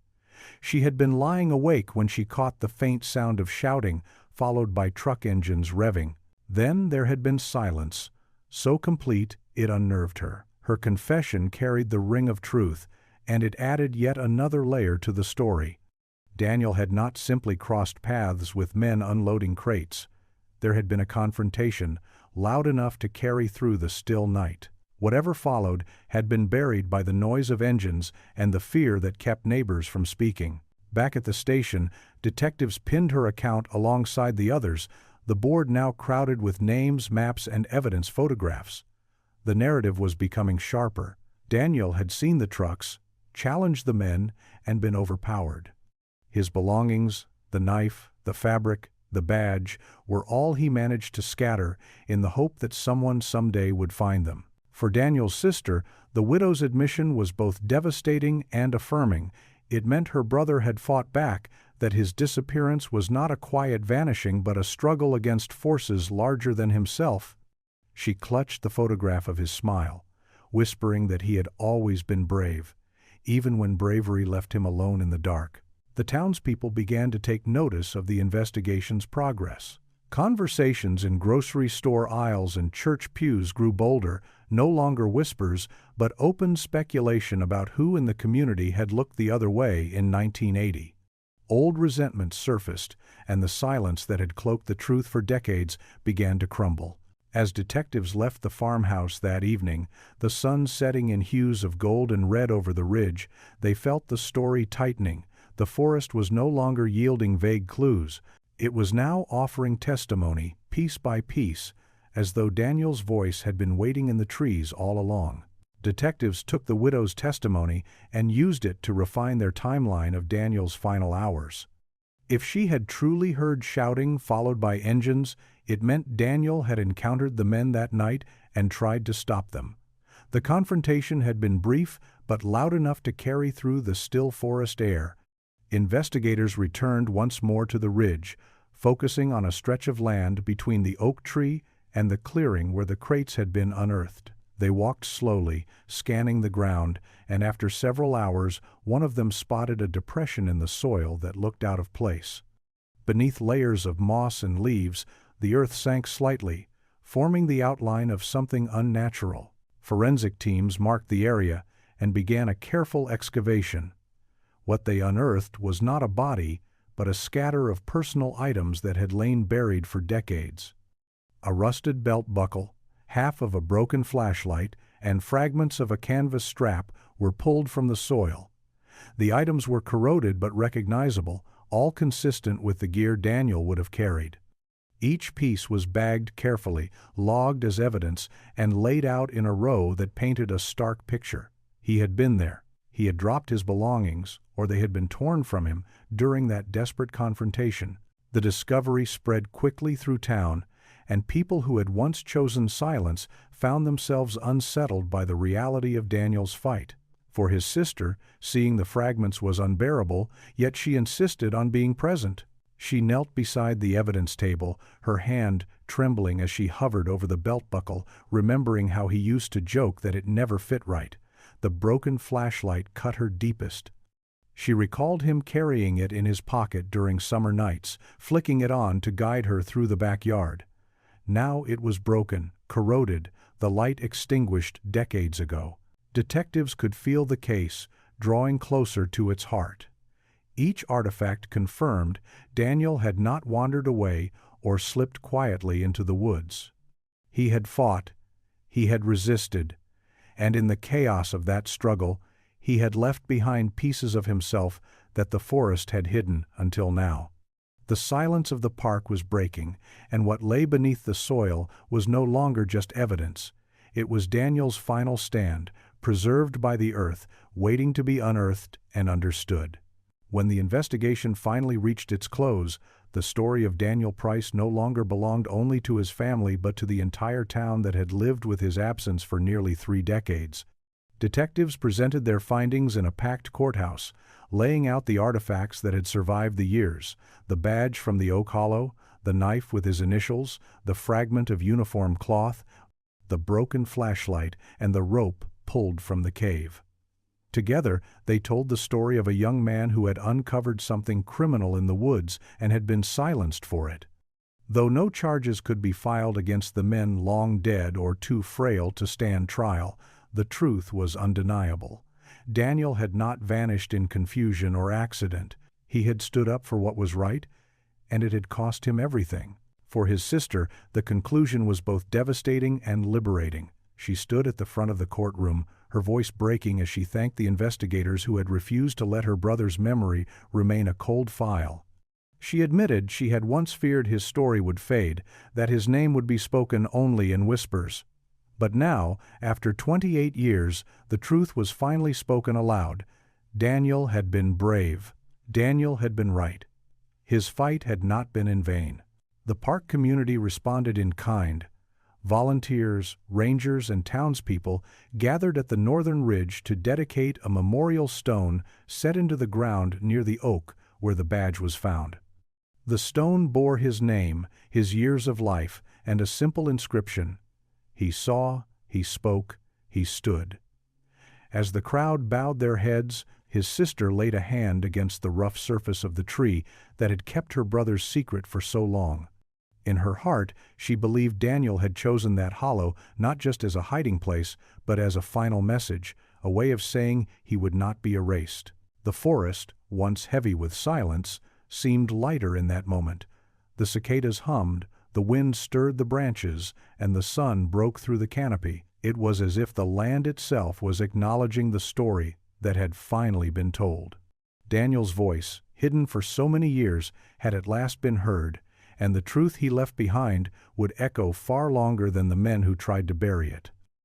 She had been lying awake when she caught the faint sound of shouting, followed by truck engines revving. Then there had been silence, so complete it unnerved her. Her confession carried the ring of truth, and it added yet another layer to the story. Daniel had not simply crossed paths with men unloading crates. There had been a confrontation, loud enough to carry through the still night. Whatever followed had been buried by the noise of engines and the fear that kept neighbors from speaking. Back at the station, detectives pinned her account alongside the others, the board now crowded with names, maps, and evidence photographs. The narrative was becoming sharper. Daniel had seen the trucks, challenged the men, and been overpowered. His belongings, the knife, the fabric, the badge, were all he managed to scatter in the hope that someone someday would find them. For Daniel's sister, the widow's admission was both devastating and affirming. It meant her brother had fought back, that his disappearance was not a quiet vanishing but a struggle against forces larger than himself. She clutched the photograph of his smile, whispering that he had always been brave, even when bravery left him alone in the dark. The townspeople began to take notice of the investigation's progress. Conversations in grocery store aisles and church pews grew bolder, no longer whispers, but open speculation about who in the community had looked the other way in 1980. Old resentments surfaced, and the silence that had cloaked the truth for decades began to crumble. As detectives left the farmhouse that evening, the sun setting in hues of gold and red over the ridge, they felt the story tightening. The forest was no longer yielding vague clues. It was now offering testimony, piece by piece, as though Daniel's voice had been waiting in the trees all along. Detectives took the widow's testimony and used it to refine their timeline of Daniel's final hours. If she had truly heard shouting followed by engines, it meant Daniel had encountered the men that night and tried to stop them. The confrontation had been brief but loud enough to carry through the still forest air. Investigators returned once more to the ridge, focusing on a stretch of land between the oak tree and the clearing where the crates had been unearthed. They walked slowly, scanning the ground, and after several hours, one of them spotted a depression in the soil that looked out of place. Beneath layers of moss and leaves, the earth sank slightly, forming the outline of something unnatural. Forensic teams marked the area and began a careful excavation. What they unearthed was not a body, but a scatter of personal items that had lain buried for decades. A rusted belt buckle, half of a broken flashlight, and fragments of a canvas strap were pulled from the soil. The items were corroded but recognizable, all consistent with the gear Daniel would have carried. Each piece was bagged carefully, logged as evidence, and laid out in a row that painted a stark picture. He had been there. He had dropped his belongings, or they had been torn from him, during that desperate confrontation. The discovery spread quickly through town, and people who had once chosen silence found themselves unsettled by the reality of Daniel's fight. For his sister, seeing the fragments was unbearable, yet she insisted on being present. She knelt beside the evidence table, her hand trembling as she hovered over the belt buckle, remembering how he used to joke that it never fit right. The broken flashlight cut her deepest. She recalled him carrying it in his pocket during summer nights, flicking it on to guide her through the backyard. Now it was broken, corroded, the light extinguished decades ago. Detectives could feel the case, drawing closer to its heart. Each artifact confirmed Daniel had not wandered away or slipped quietly into the woods. He had fought, he had resisted, and in the chaos of that struggle, he had left behind pieces of himself that the forest had hidden until now. The silence of the park was breaking, and what lay beneath the soil was no longer just evidence. It was Daniel's final stand, preserved by the earth, waiting to be unearthed and understood. When the investigation finally reached its close, the story of Daniel Price no longer belonged only to his family but to the entire town that had lived with his absence for nearly 3 decades. Detectives presented their findings in a packed courthouse, laying out the artifacts that had survived the years: the badge from the oak hollow, the knife with his initials, the fragment of uniform cloth, the broken flashlight, and the rope pulled from the cave. Together, they told the story of a young man who had uncovered something criminal in the woods and had been silenced for it. Though no charges could be filed against the men long dead or too frail to stand trial, the truth was undeniable. Daniel had not vanished in confusion or accident. He had stood up for what was right, and it had cost him everything. For his sister, the conclusion was both devastating and liberating. She stood at the front of the courtroom, her voice breaking as she thanked the investigators who had refused to let her brother's memory remain a cold file. She admitted she had once feared his story would fade, that his name would be spoken only in whispers. But now, after 28 years, the truth was finally spoken aloud. Daniel had been brave. Daniel had been right. His fight had not been in vain. The park community responded in kind. Volunteers, rangers, and townspeople gathered at the northern ridge to dedicate a memorial stone set into the ground near the oak where the badge was found. The stone bore his name, his years of life, and a simple inscription: "He saw, he spoke, he stood." As the crowd bowed their heads, his sister laid a hand against the rough surface of the tree that had kept her brother's secret for so long. In her heart, she believed Daniel had chosen that hollow not just as a hiding place, but as a final message, a way of saying he would not be erased. The forest, once heavy with silence, seemed lighter in that moment. The cicadas hummed, the wind stirred the branches, and the sun broke through the canopy. It was as if the land itself was acknowledging the story that had finally been told. Daniel's voice, hidden for so many years, had at last been heard, and the truth he left behind would echo far longer than the men who tried to bury it.